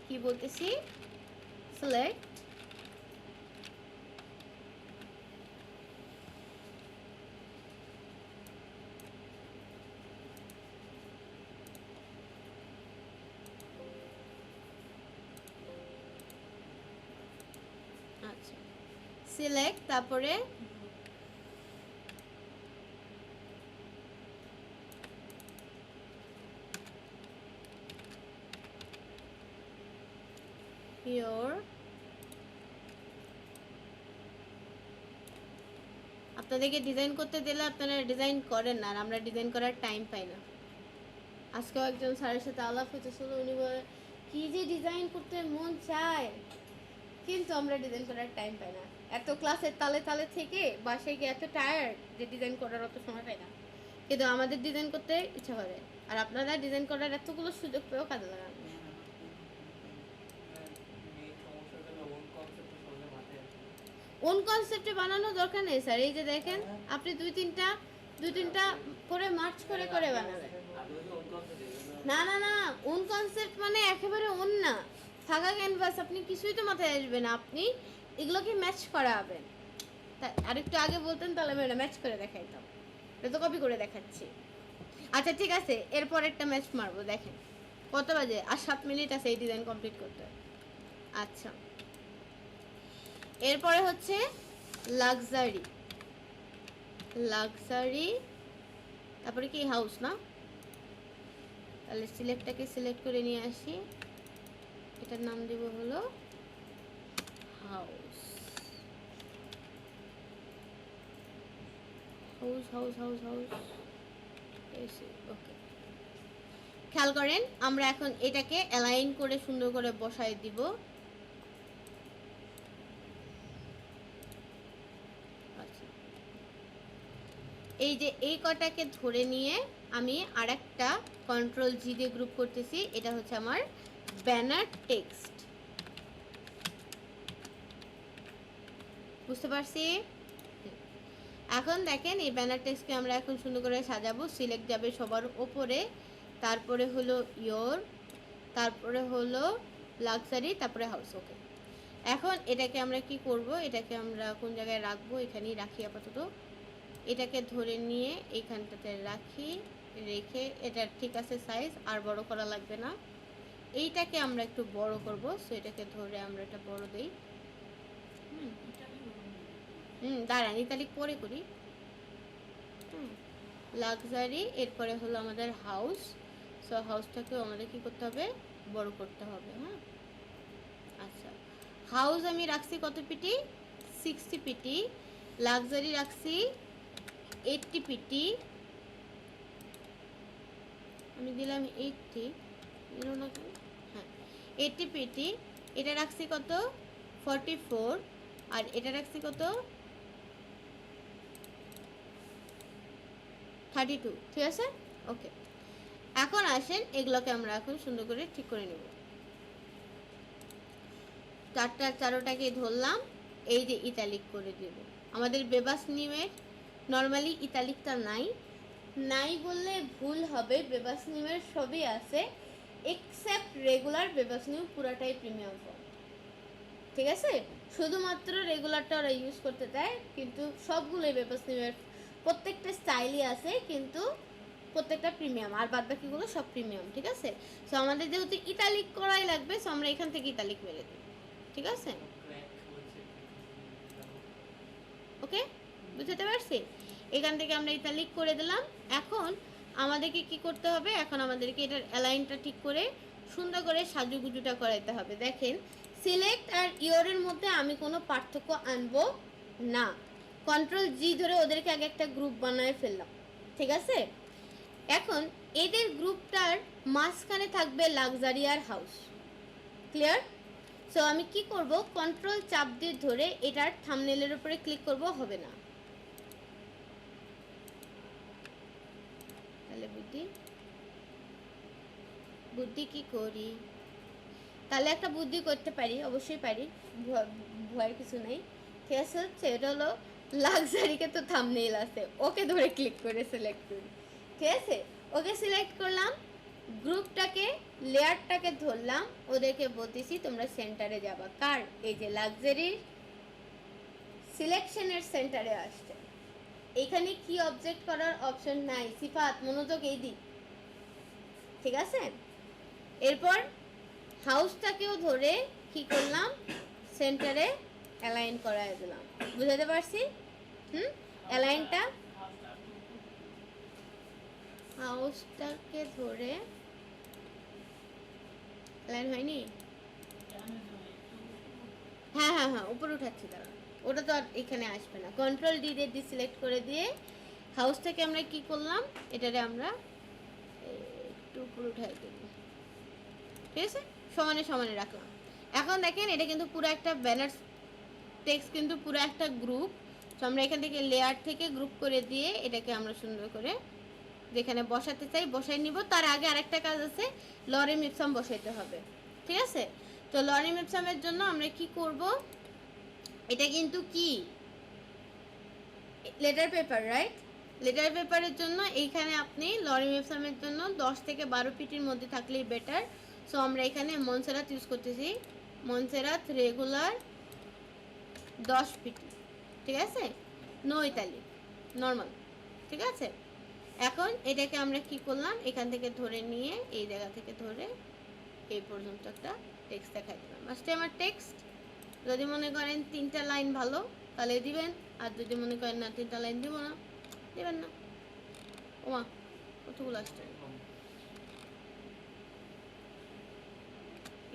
কি বলতেছি, সিলেক্ট আচ্ছা, সিলেক্ট, তারপরে ইউর, আপনাদেরকে ডিজাইন করতে দিলে আপনারা ডিজাইন করেন না, আর আমরা ডিজাইন করার টাইম পাই না। আজকেও একজন স্যারের সাথে আলাপ হতেছিল, উনি বলে কি যে ডিজাইন করতে মন চায়, কিন্তু আমরা ডিজাইন করার টাইম পাই না। এত ক্লাসের তালে তালে থেকে বাসায় গিয়ে এত টায়ার্ড যে ডিজাইন করার অত সময় পাই না, কিন্তু আমাদের ডিজাইন করতে ইচ্ছা করে। আর আপনারা ডিজাইন করার এতগুলো সুযোগ পেয়েও কাজে লাগান। কোন কনসেপ্টে বানানো দরকার নেই স্যার, এই যে দেখেন আপনি দুই তিনটা করে মার্চ করে করে বানাবেন। না না না, ওন কনসেপ্ট মানে একেবারে ওন না, ফাঁকা ক্যানভাস, আপনি কিছুই তো মাথায় আসবে না, আপনি এগুলোকে ম্যাচ করাবেন। তা আরেকটু আগে বলতেন তাহলে আমি এটা ম্যাচ করে দেখাইতাম, এটা তো কপি করে দেখাচ্ছি। আচ্ছা ঠিক আছে, এরপর একটা ম্যাচ মারবো। দেখেন কত বাজে, আর 7 মিনিট আছে এই ডিজাইন কমপ্লিট করতে। আচ্ছা, এরপরে হচ্ছে লাক্সারি, লাক্সারি, তারপরে কি হাউস না, তাহলে সিলেক্টটাকে সিলেক্ট করে নিয়ে আসি, এটার নাম দেব হলো house, house house house house. Okay, খেয়াল করেন আমরা এখন এটাকে অ্যালাইন করে সুন্দর করে বসায় দিব। এই যে এই কটাকে ধরে নিয়ে আমি আরেকটা কন্ট্রোল জি দিয়ে গ্রুপ করতেছি, এটা হচ্ছে আমার ব্যানার টেক্সট। বুঝতে পারছি? এখন দেখেন এই ব্যানার টেক্সটকে আমরা এখন সুন্দর করে সাজাবো। সিলেক্ট যাবে সবার ওপরে, তারপরে হলো ইয়োর, তারপরে হলো লাক্সারি, তারপরে হাউস। ওকে, এখন এটাকে আমরা কি করব, এটাকে আমরা কোন জায়গায় রাখবো, এখানেই রাখি আপাতত। এটাকে ধরে নিয়ে এইখানটাতে রাখি, রেখে এটা ঠিক আছে সাইজ, আর বড় করা লাগবে না। এইটাকে আমরা একটু বড় করব, সো এটাকে ধরে আমরা এটা বড় দেই। দাঁড়ান, ইতালিক পরে করি। লাক্সারি, এরপরে হলো আমাদের হাউস। সো হাউসটাকেও আমাদের কি করতে হবে, বড় করতে হবে। হ্যাঁ, আচ্ছা, হাউস আমি রাখছি কত পিটি, 60 পিটি। লাক্সারি রাখছি 80 পিটি, আমি দিলাম 80, হ্যাঁ 80 পিটি। এটা রাখছি কত, 44, আর এটা রাখছি কত, 32, ঠিক আছে? ওকে, এখন আসেন এগুলোকে আমরা এখন সুন্দর করে ঠিক করে নেব। চারোটাকে ধরলাম, এই যে ইতালিক করে দেব। আমাদের বেবাস নিমের নর্মালি ইতালিকটা নাই বললে ভুল হবে, বেবাস নিমের সবই আছে এক্সেপ্ট রেগুলার বেবাস নিম পুরাটাই প্রিমিয়াম ফন্ট, ঠিক আছে? শুধুমাত্র রেগুলারটা ওরা ইউজ করতে দেয়, কিন্তু সবগুলোই বেবাস নিমের প্রত্যেকটা স্টাইলই আছে, কিন্তু প্রত্যেকটা প্রিমিয়াম, আর বাদ বাকিগুলো সব প্রিমিয়াম, ঠিক আছে? সো আমাদের যেহেতু ইতালিক করাই লাগবে, সো আমরা এখান থেকে ইতালিক মেরে দিই, ঠিক আছে? ওকে, বুঝতে পারছি? এখান থেকে আমরা ইতালিক করে দিলাম। এখন আমাদেরকে কি করতে হবে? এখন আমাদেরকে এটার অ্যালাইনটা ঠিক করে সুন্দর করে সাজুগুজুটা করাইতে হবে। দেখেন, সিলেক্ট আর ইয়োরের মধ্যে আমি কোনো পার্থক্য আনবো না। কন্ট্রোল জি ধরে ওদেরকে আগে একটা গ্রুপ বানায় ফেললাম, ঠিক আছে? এখন এদের গ্রুপটার মাঝখানে থাকবে লাক্সারি আর হাউস, ক্লিয়ার? সো আমি কি করব, কন্ট্রোল চাপ দিয়ে ধরে এটার থাম্বনেলের উপরে ক্লিক করব, হবে না। তাহলে বুদ্ধি কি করি? তাহলে একটা বুদ্ধি করতে পারি, অবশ্যই পারি, ভয়ের কিছু নেই, ঠিক আছে? হচ্ছে এটা হলো লাক্সারিকে তো থাম্বনেল আছে, ওকে ধরে ক্লিক করে সিলেক্ট করি, ঠিক আছে? ওকে সিলেক্ট করলাম, গ্রুপটাকে লেয়ারটাকে ধরলাম, ওদেরকে বলতেছি তোমরা সেন্টারে যাবা। কার? এই যে লাক্সারির সিলেকশনের সেন্টারে আসছে। এখানে কি অবজেক্ট করার অপশন নাই, সিফাত মনোযোগ এই দিক, ঠিক আছে? এরপর হাউসটাকেও ধরে কি করলাম, সেন্টারে অ্যালাইন করায় দিলাম, বুঝাতে পারছি? অ্যালাইনটা হাউসটাকে ধরে অ্যালাইন হয়নি? হ্যাঁ, উপরে উঠাচ্ছি, দাঁড়া, ওটা তো আর এখানে আসবে না। কন্ট্রোল ডি দিয়ে ডিসিলেক্ট করে দিয়ে হাউস থেকে আমরা কি করলাম, এটারে আমরা একটু উপরে উঠাই দেব, ঠিক আছে? সমানে সমানে রাখলাম। এখন দেখেন এটা কিন্তু পুরো একটা ব্যানার টেক্সট, কিন্তু পুরো একটা গ্রুপ। তো আমরা এখান থেকে লেয়ার থেকে গ্রুপ করে দিয়ে এটাকে আমরা সুন্দর করে যেখানে বসাতে চাই বসাই নিব। তার আগে আরেকটা কাজ আছে, লরেম ইপসাম বসাইতে হবে, ঠিক আছে? তো লরেম ইপসামের জন্য আমরা কি করব, এটা কিন্তু কি লেটার পেপার, রাইট? লেটার পেপারের জন্য এইখানে আপনি লরেম ইপসামের জন্য 10 থেকে 12 পিটির মধ্যে থাকলেই বেটার। সো আমরা এখানে মনসেরাত ইউজ করতেছি, মনসেরাত রেগুলার 10 পিটি, ঠিক আছে? নো ইতালি, নর্মাল, ঠিক আছে? এখন এটাকে আমরা কি করলাম, এখান থেকে ধরে নিয়ে এই জায়গা থেকে ধরে এই পর্যন্ত একটা টেক্সট দেখাই দিলাম। আজকে আমার টেক্সট যদি মনে করেন 3টা লাইন ভালো তাহলে দিবেন, আর যদি মনে করেন না 3টা লাইন দিব না, দিবেন না। ওমা কতগুলো আসছে,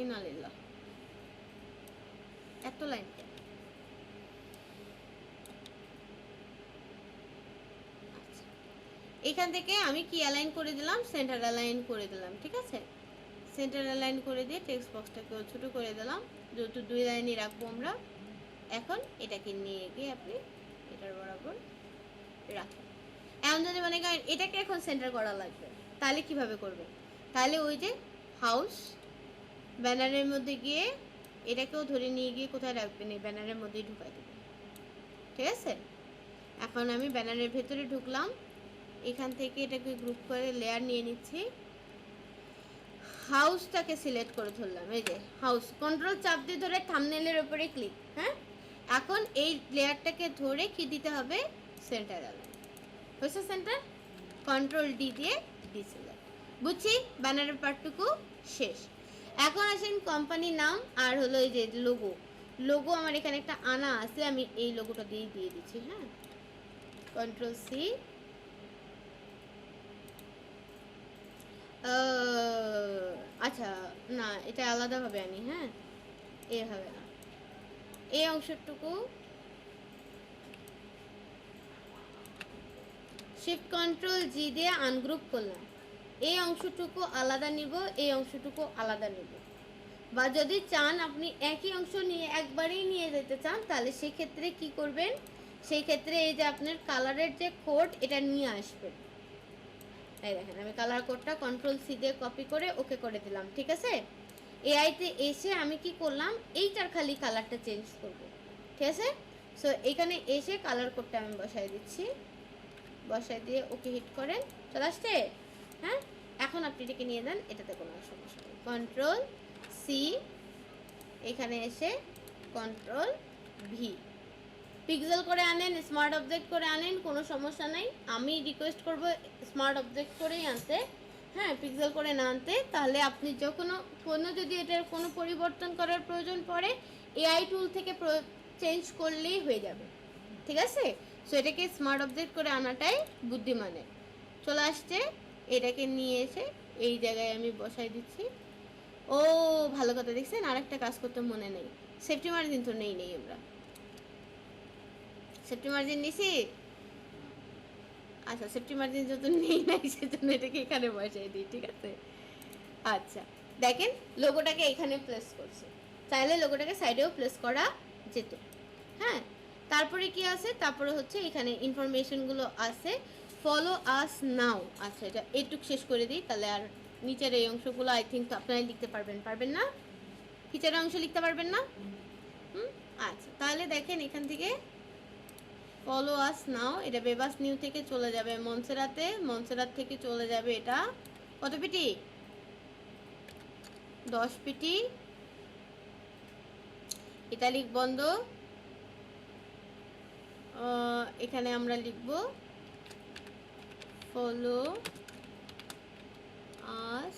ইনালিল্লাহ, এত লাইন। এখান থেকে আমি কি অ্যালাইন করে দিলাম, সেন্টার অ্যালাইন করে দিলাম, ঠিক আছে? সেন্টার অ্যালাইন করে দিয়ে টেক্সট বক্সটাকে ছোটো করে দিলাম, যেহেতু 2 লাইনই রাখবো আমরা। এখন এটাকে নিয়ে গিয়ে আপনি এটার বরাবর রাখেন। এখন যদি মনে করেন এটাকে এখন সেন্টার করা লাগবে, তাহলে কিভাবে করবেন? তাহলে ওই যে হাউস ব্যানারের মধ্যে গিয়ে এটাকেও ধরে নিয়ে গিয়ে কোথায় রাখবেন, এই ব্যানারের মধ্যেই ঢুকাই দেবেন, ঠিক আছে? এখন আমি ব্যানারের ভেতরে ঢুকলাম, এখান থেকে এটাকে গ্রুপ করে লেয়ার নিয়ে নিচ্ছি, হাউসটাকে সিলেক্ট করে ধরলাম, এই যে হাউস, কন্ট্রোল চাপ দিয়ে ধরে থাম্বনেলের উপরে ক্লিক। হ্যাঁ, এখন এই লেয়ারটাকে ধরে কি দিতে হবে, সেন্টার অ্যালাইন হয়েছে, সেন্টার, কন্ট্রোল ডি দিয়ে ডিসিলেক্ট। বুঝছি, ব্যানারের পার্টটুকু শেষ। এখন আসেন কোম্পানির নাম আর হলো এই যে লোগো আমার এখানে একটা আনা আছে, আমি এই লোগোটা দিয়ে দিচ্ছি। হ্যাঁ, কন্ট্রোল সি, আচ্ছা না, এটা আলাদাভাবে আনি। হ্যাঁ, এভাবে না, এই অংশটুকু শিফট কন্ট্রোল জি দিয়ে আনগ্রুপ করলাম, এই অংশটুকু আলাদা নিব, এই অংশটুকু আলাদা নিব। বা যদি চান আপনি একই অংশ নিয়ে একবারেই নিয়ে যেতে চান, তাহলে সেই ক্ষেত্রে কি করবেন, সেই ক্ষেত্রে এই যে আপনার কালারের যে কোড এটা নিয়ে আসবেন, এই দেখেন আমি কালার কোডটা কন্ট্রোল সি দিয়ে কপি করে ওকে করে দিলাম, ঠিক আছে। এআইতে এসে আমি কি করলাম, এইটার খালি কালারটা চেঞ্জ করব, ঠিক আছে। সো এখানে এসে কালার কোডটা আমি বসাই দিচ্ছি, বসাই দিয়ে ওকে হিট করেন, চলে আসছে। হ্যাঁ, এখন আপনি এটাকে নিয়ে দেন, এটাতে কোনো সমস্যা নেই। কন্ট্রোল সি, এখানে এসে কন্ট্রোল ভি, পিক্সেল করে আনেন, স্মার্ট অবজেক্ট করে আনেন, কোনো সমস্যা নাই। আমি রিকোয়েস্ট করব স্মার্ট অবজেক্ট করেই আনতে, হ্যাঁ, পিক্সেল করে না আনতে। তাহলে আপনি যখন কোনো যদি এটার কোনো পরিবর্তন করার প্রয়োজন পড়ে, এআই টুল থেকে চেঞ্জ করলেই হয়ে যাবে, ঠিক আছে। সো এটাকে স্মার্ট অবজেক্ট করে আনাটাই বুদ্ধিমানের। চলে আসছে, এটাকে নিয়ে এসে এই জায়গায় আমি বসাই দিচ্ছি। ও ভালো কথা, দেখছেন আরেকটা কাজ করতে মনে নেই, সেফটি মার্জিন তো নেই আমরা, সেফটি মার্জিন নিছি। আচ্ছা, সেফটি মার্জিন যত নেই নাই সেজন্য এটাকে এখানে বসাই দিই, ঠিক আছে। আচ্ছা দেখেন লোগোটাকে এখানে প্লেস করছে, চাইলে লোগোটাকে সাইডেও প্লেস করা যেত। হ্যাঁ, তারপরে কি আছে, তারপরে হচ্ছে এখানে ইনফরমেশনগুলো আছে, ফলো আস নাও। আচ্ছা, এটা এটুক শেষ করে দিই, তাহলে আর নিচের এই অংশগুলো আই থিঙ্ক আপনারা লিখতে পারবেন না, নিচের অংশ লিখতে পারবেন না। আচ্ছা, তাহলে দেখেন এখান থেকে ফলো আস নাও, এটা বেবাস নিউ থেকে চলে যাবে মনসেরাতে, মনসেরাত থেকে চলে যাবে এটা কত পিটি, 10 পিটি, ইতালিক বন্ধ। এখানে আমরা লিখব ফলো আস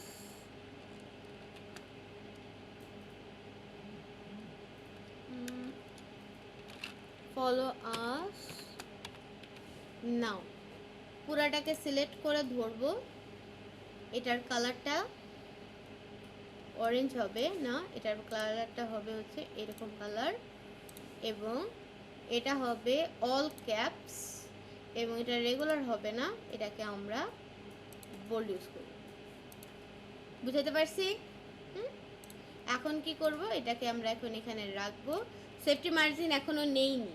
ফলো আস নাও, পুরাটাকে সিলেক্ট করে ধরবো। এটার কালারটা অরেঞ্জ হবে না, এটার কালারটা হবে হচ্ছে এরকম কালার, এবং এটা হবে অল ক্যাপস, এবং এটা রেগুলার হবে না, এটাকে আমরা বোল্ড ইউজ করব। বুঝাতে পারছি? এখন কি করব, এটাকে আমরা এখন এখানে রাখবো। সেফটি মার্জিন এখনো নেইনি,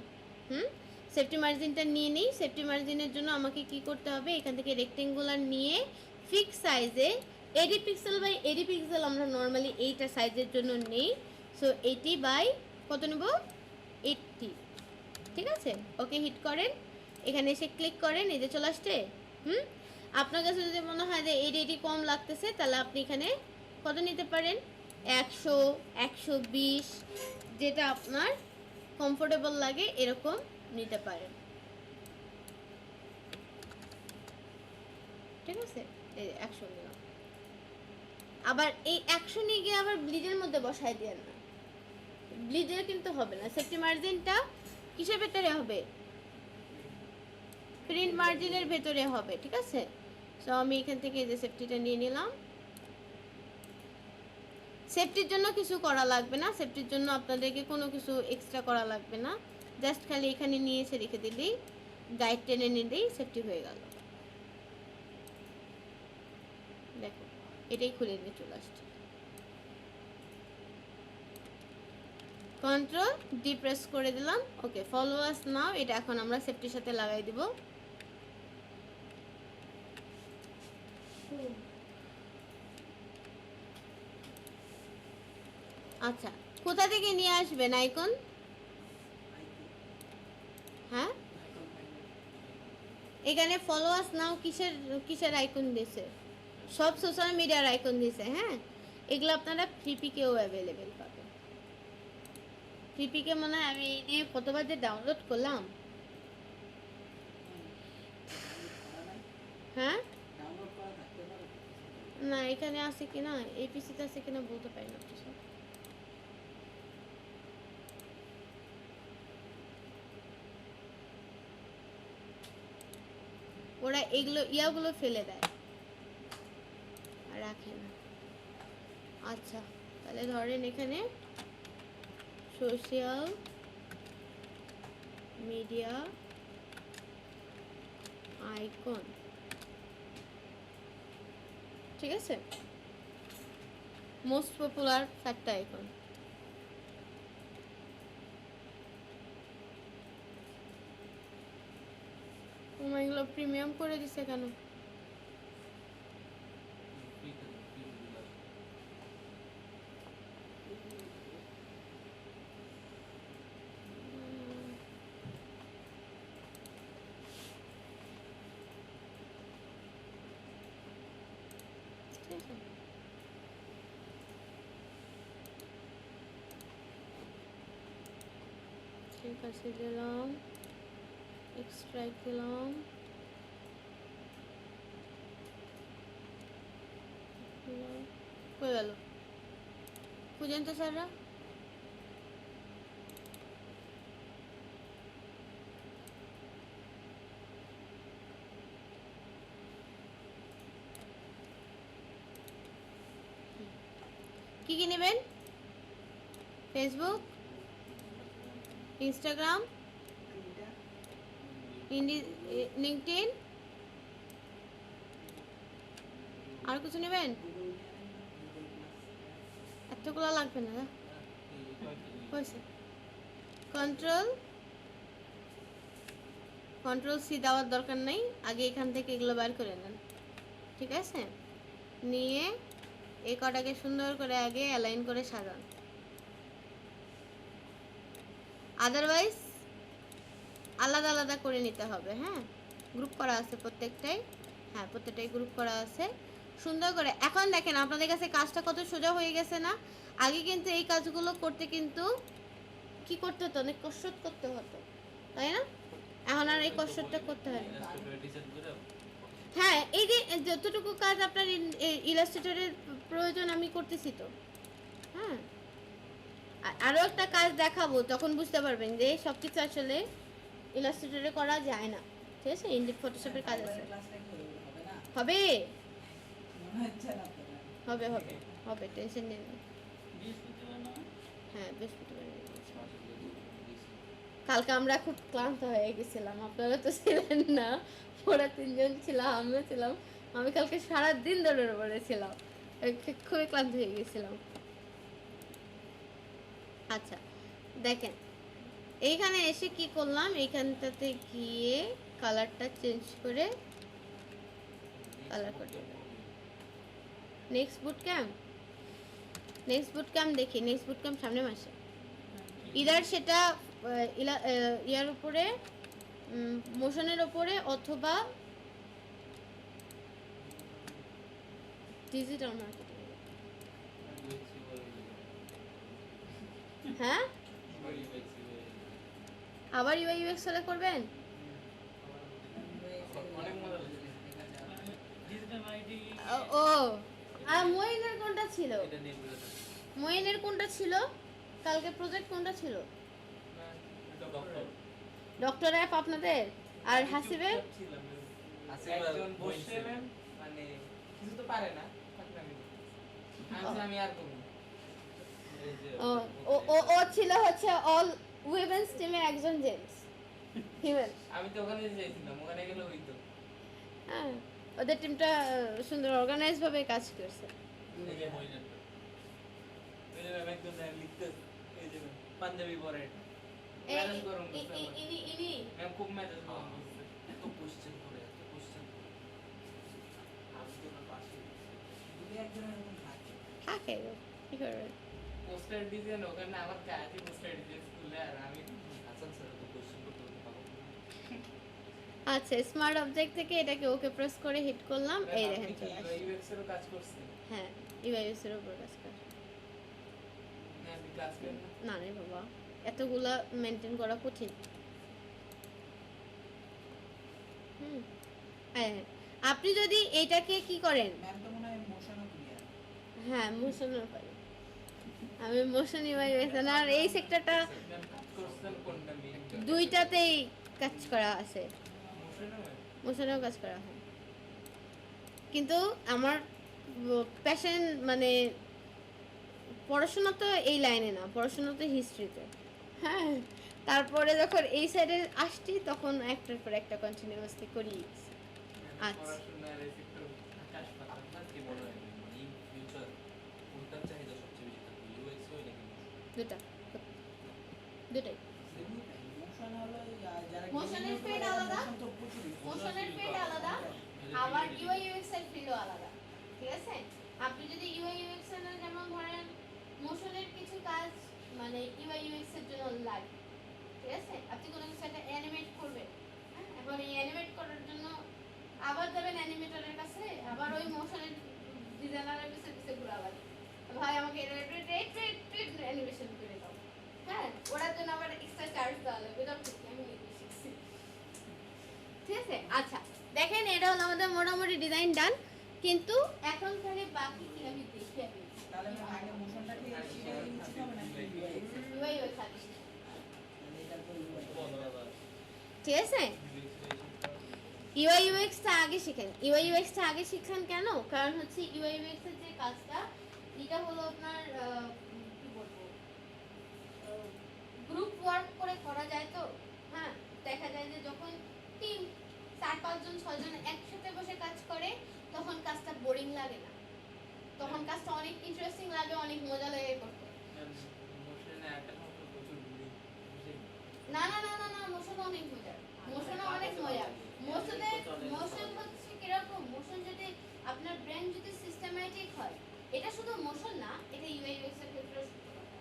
সেফটি মার্জিনটা নিয়ে নিই। সেফটি মার্জিনের জন্য আমাকে কি করতে হবে, এখান থেকে রেক্টেঙ্গুলার নিয়ে ফিক্স সাইজে 80 পিক্সেল বাই 80 পিক্সেল আমরা নর্মালি এইটা সাইজের জন্য নেই। সো 80 বাই কত নেব, 80, ঠিক আছে। ওকে হিট করেন, এখানে এসে ক্লিক করেন, এই যে চলে আসছে। আপনার কাছে যদি মনে হয় যে 80 কম লাগতেছে, তাহলে আপনি এখানে কত নিতে পারেন, 100, 120, যেটা আপনার কমফোর্টেবল লাগে এরকম নিতে পারেন, ঠিক আছে। এই 100 নিলাম। আবার এই 100 নিয়ে গিয়ে আবার ব্লিডের মধ্যে বসায় দিয়েন না, ব্লিডের কিন্তু হবে না। সেফটি মার্জিনটা কিসের ভেতরে হবে, প্রিন্ট মার্জিনের ভেতরে হবে, ঠিক আছে। সো আমি এখান থেকে এই যে সেফটিটা নিয়ে নিলাম। সেফটির জন্য কিছু করা লাগবে না, সেফটির জন্য আপনাদেরকে কোনো কিছু এক্সট্রা করা লাগবে না, জাস্ট খালি এখানে নিয়ে এসে রেখে দিলেই, গাইড টেনে নিলেই সেফটি হয়ে গেল। দেখো এটাই খুলে নিয়ে চলে আসছে। কন্ট্রোল ডি প্রেস করে দিলাম, ওকে ফলো আস নাও, এটা এখন আমরা সেফটির সাথে লাগাই দিব। আচ্ছা, কোথা থেকে নিয়ে আসবেন আইকন, হ্যাঁ এখানে ফলো আস নাও কিসের কিসের আইকন দিয়েছে, সব সোশ্যাল মিডিয়ার আইকন দিয়েছে। হ্যাঁ, এগুলো আপনারা ফ্রিপিকেও অ্যাভেলেবেল পাবেন। ফ্রিপিকে মনে হয় আমি এই নিয়ে কতবার যে ডাউনলোড করলাম। হ্যাঁ, না এখানে আছে কিনা, এই পিসিতে আছে কিনা বলতে পারি না। ওরা এগুলো ইয়াগুলো ফেলে দেয় আর রাখে না। আচ্ছা, তাহলে ধরেন এখানে সোশ্যাল মিডিয়া আইকন, ঠিক আছে, মোস্ট পপুলার 4টা আইকন। এগুলো প্রিমিয়াম করে দিছে কেন? কাছে দিলাম, এক্সট্রাক্ট দিলাম, হয়ে গেল। খুঁজেন তো স্যাররা। কি কি নেবেন? ফেসবুক, ইনস্টাগ্রাম, লিঙ্কডইন, আর কিছু নেবেন? এতগুলো লাগবে না, হয়েছে। কন্ট্রোল সি দেওয়ার দরকার নেই, আগে এখান থেকে এগুলো বার করে নেন, ঠিক আছে? নিয়ে এই কটাকে সুন্দর করে আগে অ্যালাইন করে সাজান। আদারওয়াইজ আলাদা আলাদা করে নিতে হবে। হ্যাঁ, গ্রুপ করা আছে প্রত্যেকটাই। হ্যাঁ, প্রত্যেকটাই গ্রুপ করা আছে সুন্দর করে। এখন দেখেন আপনাদের কাছে কাজটা কত সোজা হয়ে গেছে না? আগে কিন্তু এই কাজগুলো করতে কিন্তু কি করতে হতো, অনেক কসরত করতে হতো, তাই না? এখন আর এই কসরতটা করতে হয় না। হ্যাঁ, এই যে যতটুকু কাজ আপনার ইলাস্ট্রেটরের প্রয়োজন আমি করতেছি তো। হ্যাঁ, আরও একটা কাজ দেখাবো, তখন বুঝতে পারবেন যে সব কিছু আসলে ইলাস্ট্রেটরে করা যায় না, ঠিক আছে? ইনডিড ফটোশপের কাজ আছে। হবে হবে হবে হবে, টেনশন নেই। হ্যাঁ, বৃহস্পতিবার। কালকে আমরা খুব ক্লান্ত হয়ে গেছিলাম, আপনারা তো ছিলেন না, ওরা তিনজন ছিলাম, আমিও ছিলাম। আমি কালকে সারাদিন দৌড়ের উপরে ছিলাম, খুবই ক্লান্ত হয়ে গেছিলাম। আচ্ছা দেখেন, এইখানে এসে কি করলাম, এইখানটাতে গিয়ে কালারটা চেঞ্জ করে কালার করে দিলাম। নেক্সট বুট ক্যাম্প দেখি, নেক্সট বুট ক্যাম্প সামনে মাসে। ইদার সেটা ইয়ার উপরে, মোশনের উপরে, অথবা ডিজিটাল মার্কেটিং। হ্যাঁ, আবার ইউআই ইউএক্স এ করবেন? ও, আর মইনের কোনটা ছিল? মইনের কোনটা ছিল? কালকে প্রজেক্ট কোনটা ছিল? ডক্টর অ্যাপ আপনাদের, আর হাসিবে একজন বসে মানে কিছু তো পারে না, আমি আর করব। ও ছিল হচ্ছে অল উইমেন্স টিমে একজন জেন্টস হিমেল। আমি তো ওখানে যাইছিলাম, ওখানে গেলে হইতো। হ্যাঁ, ওদের টিমটা সুন্দর অর্গানাইজ ভাবে কাজ করছে। পাঞ্জাবি পরে ম্যাম খুব মেজাজ গরম করছে, এত কোশ্চেন করে, এত কোশ্চেন। আমি তো না পাশে দুই একজন এরকম থাকে, কি করবে? পোস্টার ডিজাইন ওখানে আমার কাজই পোস্টার ডিজাইন স্কুলে, আর আমি হাসান স্যার তো কোশ্চেন করতে পারবো। আচ্ছা, স্মার্ট অবজেক্ট থেকে এটাকে ওকে প্রেস করে হিট করলাম, এই দেখেন চলে আসছে। ইউএক্স এরও কাজ করছে। হ্যাঁ, ইউএক্স এর উপর কাজ করে। না আমি ক্লাস করি না রে বাবা, এতগুলা মেনটেন করা কঠিন। হ্যাঁ, আপনি যদি এটাকে কি করেন, হ্যাঁ মোশনের পারি, আমি মোশন ইউআই আর এই সেক্টরটা দুইটাতেই কাজ করা আছে, মোশনেও কাজ করা হয়। কিন্তু আমার প্যাশন মানে পড়াশোনা তো এই লাইনে না, পড়াশোনা তো হিস্ট্রিতে। হ্যাঁ, তারপরে যখন এই সাইডে আসছি তখন একটার পর একটা কন্টিনিউয়াসলি করি। আচ্ছা, দুটাই মোশনের ফিল্ড আলাদা, আবার ইউআই ইউএক্স এর ফিল্ডও আলাদা, ঠিক আছে? আপনি যদি ইউআই ইউএক্স এর যেমন ধরেন মোশনের কিছু কাজ মানে ইউআই ইউএক্স এর জন্য লাগে, ঠিক আছে? আপনি কোনো কিছু একটা অ্যানিমেট করবেন, হ্যাঁ, এখন এই অ্যানিমেট করার জন্য আবার যাবেন অ্যানিমেটরের কাছে, আবার ওই মোশনের ডিজাইনারের কাছে ঘোরা লাগে, ভাই আমাকে অ্যানিমেশন করে দাও। হ্যাঁ, ওটার জন্য আবার এক্সট্রা চার্জ দেওয়া লাগবে, এটা ঠিক আমি নিজে শিখছি। ঠিক আছে, আচ্ছা দেখেন এটা হলো আমাদের মোটামুটি ডিজাইন ডান, কিন্তু এখন খালি বাকি কি আমি দেখিয়ে দিই। তাহলে আমি আগে মোশনটাকে শিখে নিচ্ছি হবে না UI UX আগে শিখি। এটা তো ঠিক আছে, UI UX টা আগে শিখেন। UI UX টা আগে শিখেন কেন? কারণ হচ্ছে UI UX এর যে কাজটা এটা হলো আপনার কি বলবো, গ্রুপ ওয়ার্ক করে করা যায় তো। হ্যাঁ, দেখা যায় যে যখন টিম 4-5 জন 6 জন একসাথে বসে কাজ করে তখন কাজটা বোরিং লাগে না, তখন কাজটা অনেক ইন্টারেস্টিং লাগে, অনেক মজা লাগে করতে। না না না না না, মোশন অনেক মজা, মোশন অনেক মজা। মোশন হচ্ছে কিরকম, মোশন যদি আপনার ব্রেন যদি সিস্টেম্যাটিক হয়, এটা শুধু মোশন না, এটা ইউআই ইউএক্স এর ক্ষেত্রে সত্য কথা।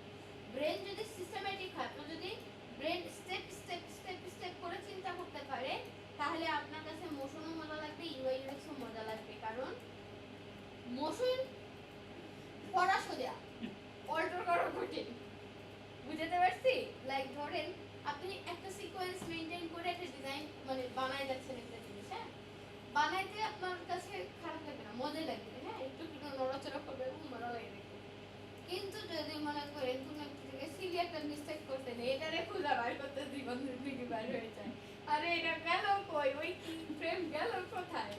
ব্রেন যদি সিস্টেম্যাটিক হয়, আপনার যদি brain step step step step করে চিন্তা করতে পারে, তাহলে আপনার কাছে মোশনও মজা লাগবে, ইউআই ইউএক্সও মজা লাগবে। কারণ মোশন পড়া সোজা, অল্টার করা কঠিন। বুঝতে পারছি? লাইক ধরেন আপনি একটা সিকোয়েন্স মেইনটেইন করে একটা ডিজাইন মানে বানাই যাচ্ছেন একটা জিনিস, হ্যাঁ, বানাইতে আপনার কাছে খারাপ লাগবে না, মজাই লাগবে, হ্যাঁ, একটু একটু নড়াচড়া করবে এবং মজা লাগে দেখতে। কিন্তু যদি মনে করেন কোনো একটা জায়গায় সিলি একটা মিস্টেক করছেন, এটারে খুঁজে বার করতে জীবন থেকে বার হয়ে যায়, আরে এটা গেল কই, ওই কি ফ্রেম গেল কোথায়,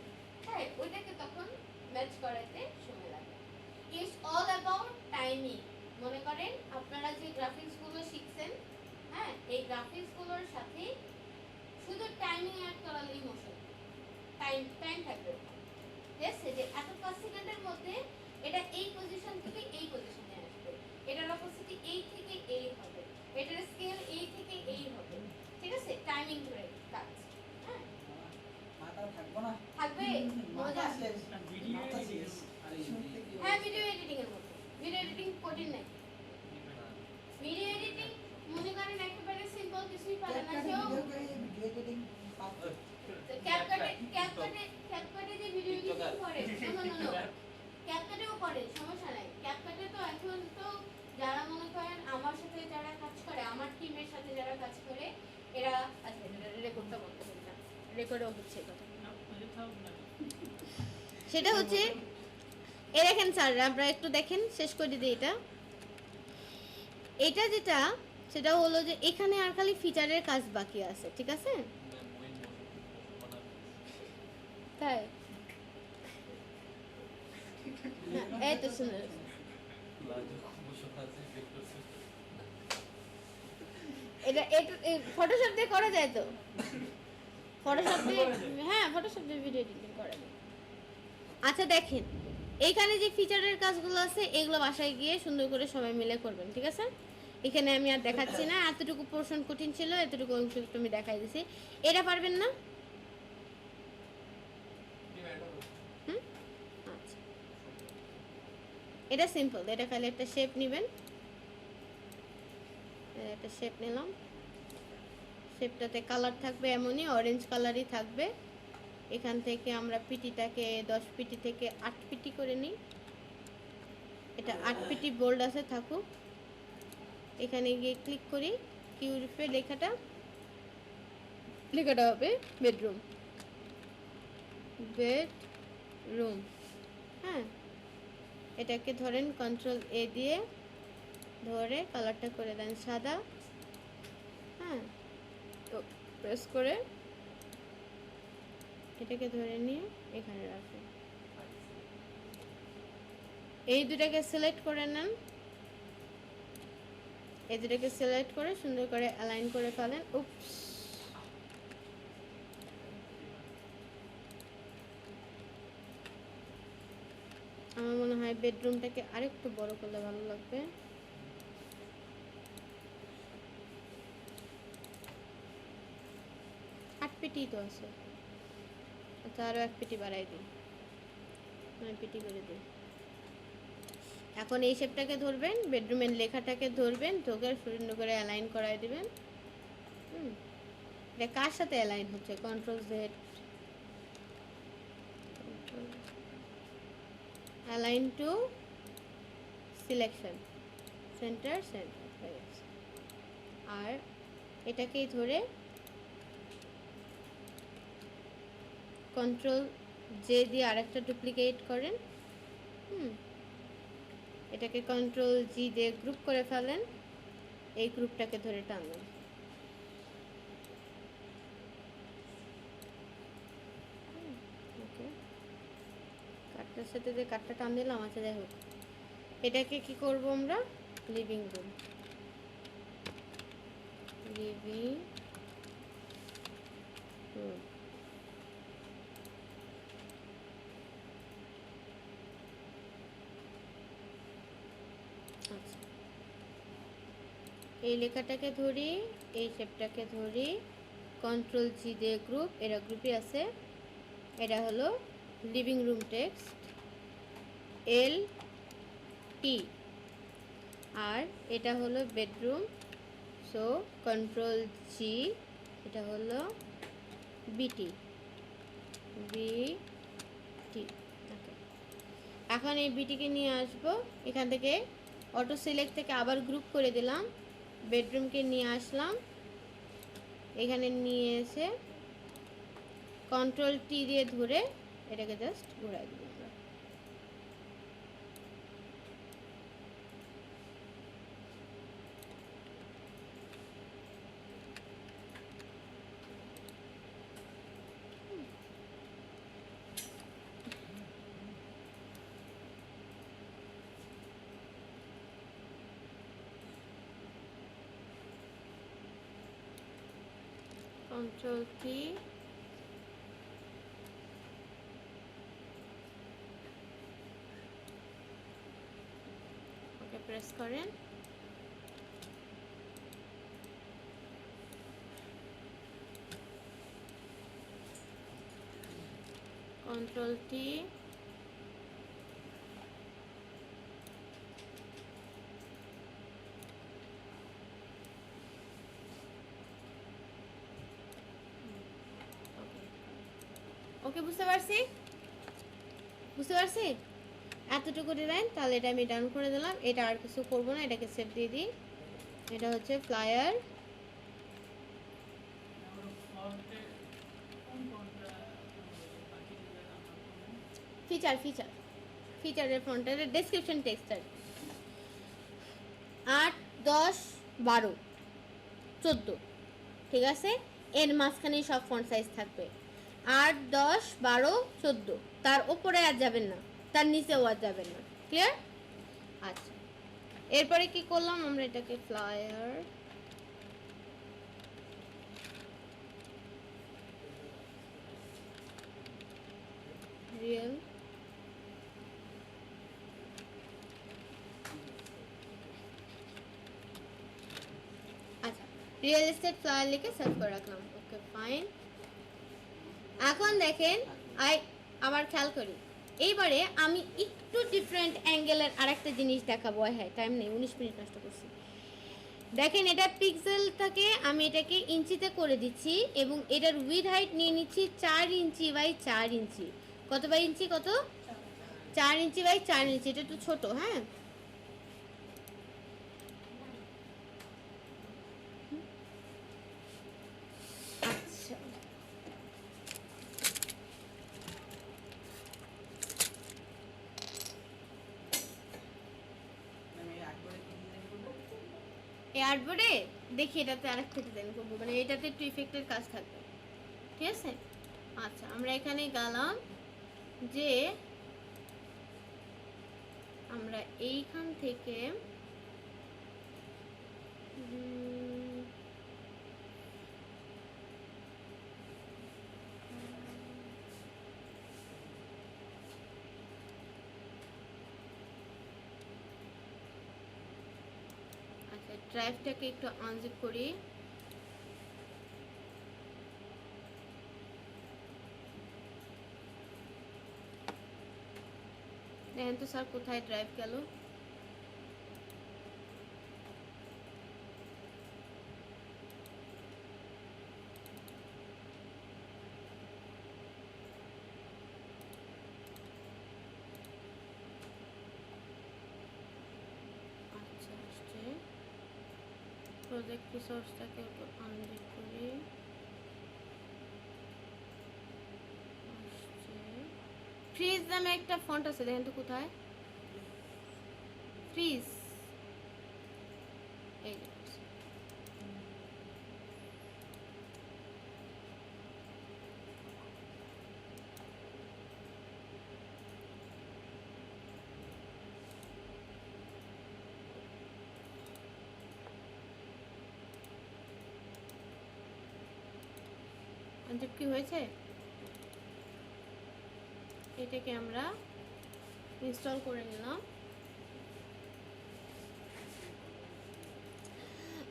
হ্যাঁ, ওইটাকে তখন ম্যাচ করাইতে সময় লাগে। It's all about timing. মনে করেন আপনারা যে গ্রাফিক্স গুলো শিখছেন, হ্যাঁ, এই গ্রাফিক্স গুলোর সাথে শুধু টাইমিং অ্যাড করালেই মোশন টাইম থাকবে। ঠিক আছে, যে এত 5 সেকেন্ডের মধ্যে এটা এই পজিশন থেকে এই পজিশনে আসবে, এটার অপোজিট এই থেকে এই হবে, এটার স্কেল এই থেকে এই হবে। ঠিক আছে, টাইমিং ধরে কাজ, হ্যাঁ, মাথা থাকবো না, থাকবে মজা। মাথা শেষ। হ্যাঁ, ভিডিও এডিটিং এর মতো, ভিডিও এডিটিং কঠিন নাই। ভিডিও এডিটিং মনে করেন একেবারে সিম্পল, কিছুই পারে না কেউ। ভিডিও এডিটিং ক্যাপকাটে যে ভিডিও এডিটিং করে, না ক্যাপকাটেও করে, সমস্যা নাই। ক্যাপকাটে তো এখন তো যারা মনে করেন আমার সাথে যারা কাজ করে, আমার টিমের সাথে যারা কাজ করে, এরা আচ্ছা রেকর্ডটা বলতে হবে না, রেকর্ডও হচ্ছে কথা। সেটা হচ্ছে এ দেখেন স্যার, আপনারা একটু দেখেন, শেষ করে দিই এটা। এটা যেটা সেটা হলো যে এখানে আর খালি ফিচারের কাজ বাকি আছে, ঠিক আছে? তাই এই তো শুনুন, এটা ফটোশপ দিয়ে করা যায় তো, ফটোশপ দিয়ে, হ্যাঁ ফটোশপ দিয়ে ভিডিও এডিটিং করা যায়। আচ্ছা দেখেন এইখানে যে ফিচারের কাজগুলো আছে এগুলো বাসায় গিয়ে সুন্দর করে সবাই মিলে করবেন, ঠিক আছে? এখানে আমি আর দেখাচ্ছি না, এতটুকু পোর্শন কঠিন ছিল, এতটুকু অংশ একটু আমি দেখাই দিছি। এটা পারবেন না? আচ্ছা, এটা সিম্পল, এটা খালি একটা শেপ নেবেন, একটা শেপ নিলাম, শেপটাতে কালার থাকবে এমনই অরেঞ্জ কালারই থাকবে। এখান থেকে আমরা পিটিটাকে 10 পিটি থেকে 8 পিটি করে নিই, এটা 8 পিটি বোল্ড আছে থাকুক। এখানে গিয়ে ক্লিক করি, কিউরিফে লেখাটা হবে বেডরুম, হ্যাঁ, এটাকে ধরেন কন্ট্রোল এ দিয়ে ধরে কালারটা করে দেন সাদা, হ্যাঁ, তো প্রেস করে এটাকে ধরে নিয়ে এখানে রাখুন। এই দুটাকে সিলেক্ট করে নেন, এই দুটাকে সিলেক্ট করে সুন্দর করে অ্যালাইন করে ফেলেন। উপস, আমার মনে হয় বেডরুমটাকে আরেকটু বড় করলে ভালো লাগবে। আট পেটি তো আছে, আচ্ছা আরও 1 পেটি বাড়াই দিই, 9 পেটি করে দিই। এখন এই শেপটাকে ধরবেন, বেডরুমের লেখাটাকে ধরবেন, ধরে সুন্দর করে অ্যালাইন করাই দিবেন। এটা কার সাথে অ্যালাইন হচ্ছে? Control Z, align two selection, centre হয়ে গেছে। আর এটাকেই ধরে কন্ট্রোল জে দিয়ে আরেকটা ডুপ্লিকেট করেন। এটাকে কন্ট্রোল জি দিয়ে গ্রুপ করে ফেলেন, এই গ্রুপটাকে ধরে টানলেন। ওকে, কাঠটার সাথে যে কাঠটা টান দিলাম, আচ্ছা যাই হোক, এটাকে কি করব আমরা, লিভিং রুম, লিভিং রুম। আচ্ছা, এই লেখাটাকে ধরি, এই শেপটাকে ধরি, কন্ট্রোল জি দিয়ে গ্রুপ, এরা গ্রুপে আছে। এটা হলো লিভিং রুম টেক্সট, এল টি, আর এটা হলো বেডরুম, সো কন্ট্রোল জি, এটা হলো বিটি, বিটি। ওকে, এখন এই বিটিকে নিয়ে আসবো, এখান থেকে অটো সিলেক্ট থেকে আবার গ্রুপ করে দিলাম, বেডরুমকে নিয়ে আসলাম, এখানে নিয়ে এসে কন্ট্রোল টি দিয়ে ধরে এটাকে জাস্ট ঘুরাই দিলাম আমরা। কন্ট্রোল টি, ওকে প্রেস করেন, কন্ট্রোল টি, ওকে, বুঝতে পারছি, বুঝতে পারছি, এতটুকু দিলেন, তাহলে এটা আমি ডাউন করে দিলাম, এটা আর কিছু করবো না, এটাকে সেভ দিয়ে দিই। এটা হচ্ছে ফ্লায়ার ফিচার, ফিচারের ফ্রন্টের ডেসক্রিপশন টেক্সটার 8, 10, 12, 14, ঠিক আছে, এর মাঝখানে সব ফন্ট সাইজ থাকবে, 8, 10, 12, 14, তার উপরে আর যাবেন না, তার নিচেও আর যাবেন না, ক্লিয়ার? আচ্ছা, এরপরে কি করলাম আমরা, এটাকে ফ্লায়ার রিয়েল আচ্ছা, রিয়েল এস্টেট ফ্লায়ার লিখে সেভ করে রাখলাম। ওকে ফাইন, এখন দেখেন, আবার খেয়াল করি, এইবারে আমি একটু ডিফারেন্ট অ্যাঙ্গেলের আরেকটা জিনিস দেখাবো। হ্যাঁ, টাইম নেই, 19 মিনিট নষ্ট করছি। দেখেন, এটা পিক্সেল থেকে আমি এটাকে ইঞ্চিতে করে দিচ্ছি, এবং এটার উইথ হাইট নিয়ে নিচ্ছি 4 ইঞ্চি বাই 4 ইঞ্চি। কত বাই ইঞ্চি, কত, 4 ইঞ্চি বাই 4 ইঞ্চি, এটা একটু ছোট। হ্যাঁ, আচ্ছা, আমি একবারে কি ডিজাইন করবো? এই আর্টবোর্ডে দেখি এটাতে আরেকটা ডিজাইন করবো, মানে এটাতে একটু ইফেক্টের কাজ থাকবে, ঠিক আছে। আচ্ছা, আমরা এখানে গেলাম যে আমরা এইখান থেকে আচ্ছা, ড্রাইভটাকে একটু আনজিপ করি, দেখেন তো স্যার কোথায় ড্রাইভ গেল। আচ্ছা, আসছে, প্রজেক্ট রিসোর্সটাকে আনজিপ করি। ফ্রিজ নামে একটা ফন্ট আছে, দেখেন তো কোথায় ফ্রিজ। এই যে আনজিপ কি হয়েছে, এটাকে আমরা ইনস্টল করে নিলাম।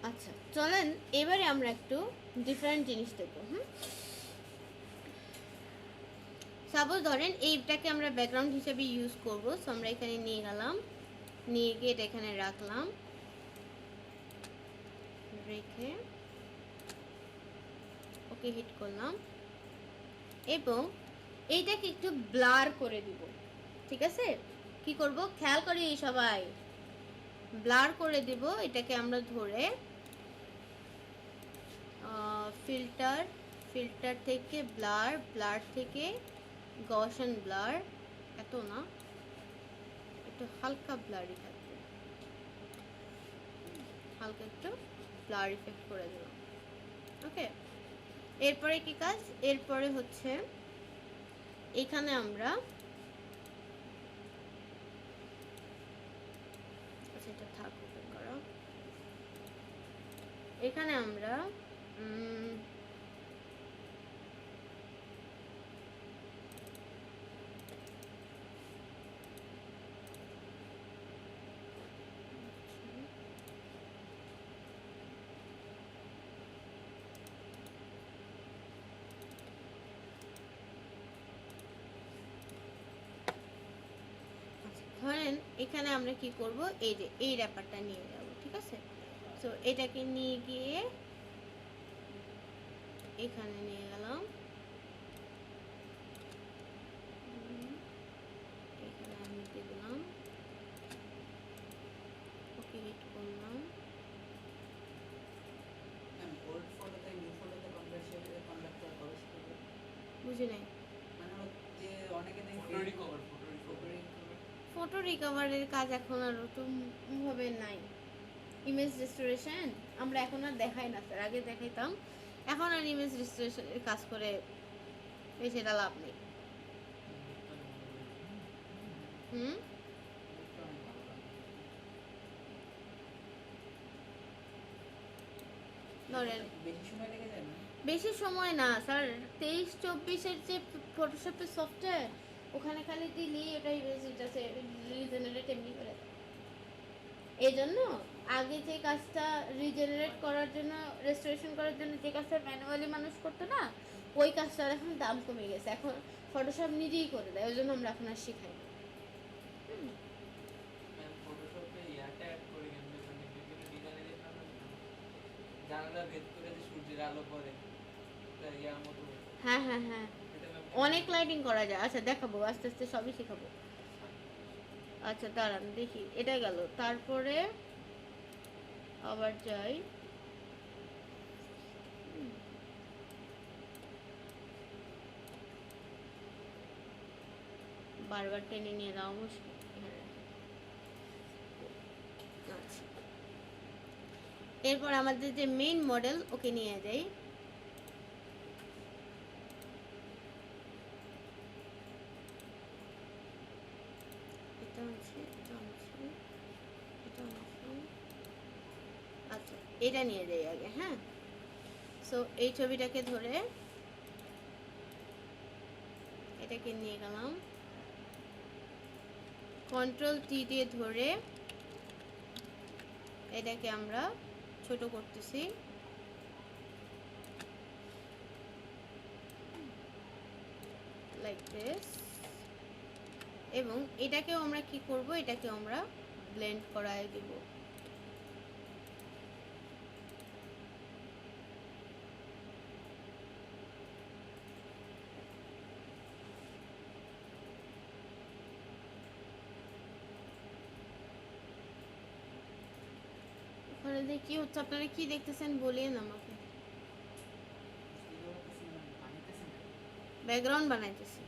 আচ্ছা চলেন এবারে আমরা একটু ডিফারেন্ট জিনিস দেখবো। সাপোজ ধরেন এইটাকে আমরা ব্যাকগ্রাউন্ড হিসেবে ইউজ করব। সো আমরা এখানে নিয়ে গেলাম, নিয়ে গিয়ে এটা এখানে রাখলাম, রেখে ওকে হিট করলাম এবং এইটাকে একটু ব্লার করে দিব। ঠিক আছে, কি করব খেয়াল করি সবাই, ব্লার করে দিব। এটাকে আমরা ধরে ফিল্টার, ফিল্টার থেকে ব্লার, ব্লার থেকে গসন ব্লার, এত না, একটু হালকা ব্লারই থাকবে, হালকা একটু ব্লার ইফেক্ট করে দিলাম। ওকে, এরপরে কি কাজ, এরপরে হচ্ছে এখানে আমরা এটা থাক ওপেন করো, এখানে আমরা ধরেন এখানে আমরা কি করব, এই যে এই র্যাপারটা নিয়ে যাব। ঠিক আছে, সো এটাকে নিয়ে গিয়ে এখানে নিয়ে গেলাম, এখানে আমি দিলাম, ওকে হিট করলাম। ওল্ড ফটোতে নিউ ফটোতে কনভার্ট করা বুঝি নাই, মানে যে অনেকে দেখি ফটো রিকভার, ফটো রিকভারের কাজ এখন আর ওরকম ভাবে নাই। ইমেজ রেস্টোরেশন আমরা এখন আর দেখাই না স্যার, আগে দেখাইতাম, এখন আর ইমেজ রেস্টোরেশনের কাজ করে সেটা লাভ নেই। ধরেন বেশি সময় লেগে যায় না, বেশি সময় না স্যার, 23-24-এর যে ফটোশপের সফটওয়্যার ওখানে খালি দিলি ওটা রিজেনারেট এমনি করে দেয়। এই জন্য আগে যে কাজটা রিজেনারেট করার জন্য, রেস্টোরেশন করার জন্য যে কাজটা ম্যানুয়ালি মানুষ করতো না, ওই কাজটার এখন দাম কমে গেছে, এখন ফটোশপ নিজেই করে দেয়, ওই জন্য আমরা এখন আর শিখাই না। ফটোশপে ইয়াটা অ্যাড করে গেল, মানে বিভিন্ন ডিজাইনে দেখানো জানালা ভেদ করে যে সূর্যের আলো পড়ে, তাই ইয়ার মতো। হ্যাঁ হ্যাঁ হ্যাঁ, অনেক লাইটিং করা যায়। আচ্ছা দেখাবো, আস্তে আস্তে সবই শেখাবো। আচ্ছা দাঁড়ান দেখি, এটা গেল, তারপরে আবার যাই, বারবার টেনে নিয়ে যাওয়া মুশকিল। আচ্ছা, এরপর আমাদের যে মেইন মডেল ওকে নিয়ে যাই, এটা আছে, এটা আছে, এটা আছে। আচ্ছা এটা নিয়ে যাই আগে। হ্যাঁ, সো এই ছবিটাকে ধরে এটাকে নিয়ে গেলাম, Ctrl+T দিয়ে ধরে এটাকে আমরা ছোট করতেছি, লাইক দিস। এবং এটাকেও আমরা কি করব, এটাকে আমরা ব্লেন্ড করায় দিব। ওখানে আপনাদের কি হচ্ছে, আপনারা কি দেখতেছেন বলেন আমাকে। ব্যাকগ্রাউন্ড বানাইতেছি।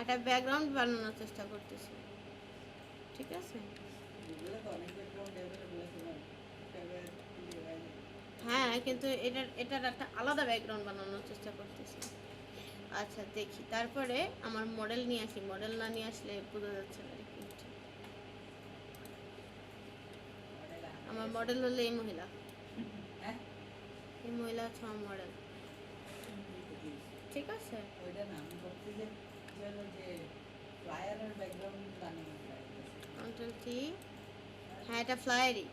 একটা ব্যাকগ্রাউন্ড বানানোর চেষ্টা করতেছি, ঠিক আছে। এগুলো তো অনেক ব্যাকগ্রাউন্ড অ্যাভেলেবল আছে না, একেবারে clear হয়ে যায়। হ্যাঁ, কিন্তু এটার একটা আলাদা ব্যাকগ্রাউন্ড বানানোর চেষ্টা করতেছি। আচ্ছা দেখি, তারপরে আমার মডেল নিয়ে আসি, মডেল না নিয়ে আসলে বোঝা যাচ্ছে না আর কি। আমার মডেল হলো এই মহিলা, হ্যাঁ এই মহিলা হচ্ছে আমার মডেল, ঠিক আছে। ওইটা না, আমি ভাবছি যে হলো যে ফ্লায়ারের ব্যাকগ্রাউন্ড বানানো যায়। কন্ট্রোল টি, হ্যাঁ এটা ফ্লায়ারই।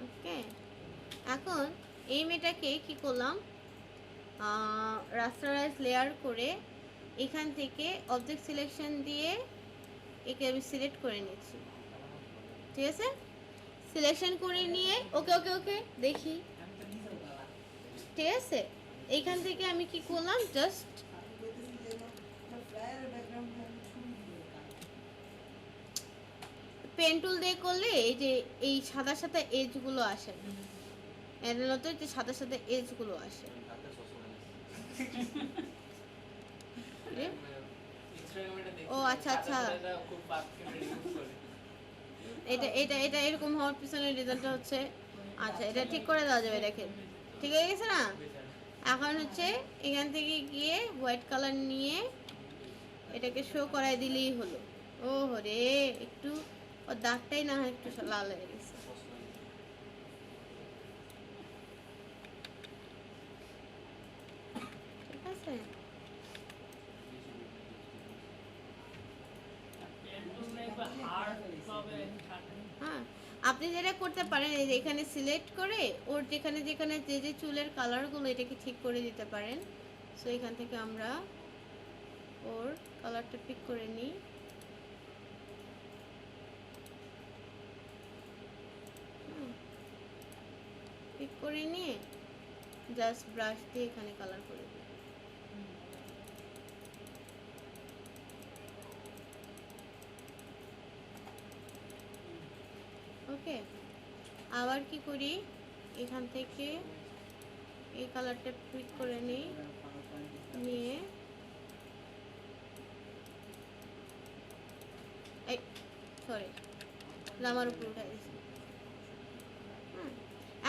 ওকে, এখন এই মেয়েটাকে কি করলাম, রাস্টারাইজ লেয়ার করে এখান থেকে অবজেক্ট সিলেকশন দিয়ে একে আমি সিলেক্ট করে নিচ্ছি, ঠিক আছে। সিলেকশন করে নিয়ে ওকে ওকে ওকে দেখি, আমি তো নিজেও গেলাম, ঠিক আছে। এইখান থেকে আমি কি করলাম, জাস্ট আমি বলতেছি যে ফ্লায়ারের ব্যাকগ্রাউন্ড ছবি দিয়ে কাজ। পেন টুল দিয়ে করলে এই যে এই সাদা সাদা এজগুলো আসে, এর মতো যে সাদা সাদা এজগুলো আসে। রে? ইনস্টাগ্রামে এটা দেখছি, ও আচ্ছা আচ্ছা, এটা খুব পারফেক্ট ইউজ করে। এটা এটা এটা এরকম হওয়ার পিছনে রিজনটা হচ্ছে, আচ্ছা এটা ঠিক করে দেওয়া যাবে, দেখেন ঠিক হয়ে গেছে না। এখন হচ্ছে এখান থেকে গিয়ে হোয়াইট কালার নিয়ে এটাকে শো করাই দিলেই হলো। ও রে, একটু ওর দাগটাই না হয় একটু লাল হয়ে গেছে, ঠিক আছে। হ্যাঁ, আপনি যেটা করতে পারেন এই যে এখানে সিলেক্ট করে ওর যেখানে যেখানে যে যে চুলের কালারগুলো এটাকে ঠিক করে দিতে পারেন। সো এখান থেকে আমরা ওর কালারটা পিক করে নিই, পিক করে নিয়ে জাস্ট ব্রাশ দিয়ে এখানে কালার করে দিই। ওকে, আবার কি করি, এখান থেকে এই কালারটা পিক করে নিই, নিয়ে এই সরি আমার উপর উঠে গেছে।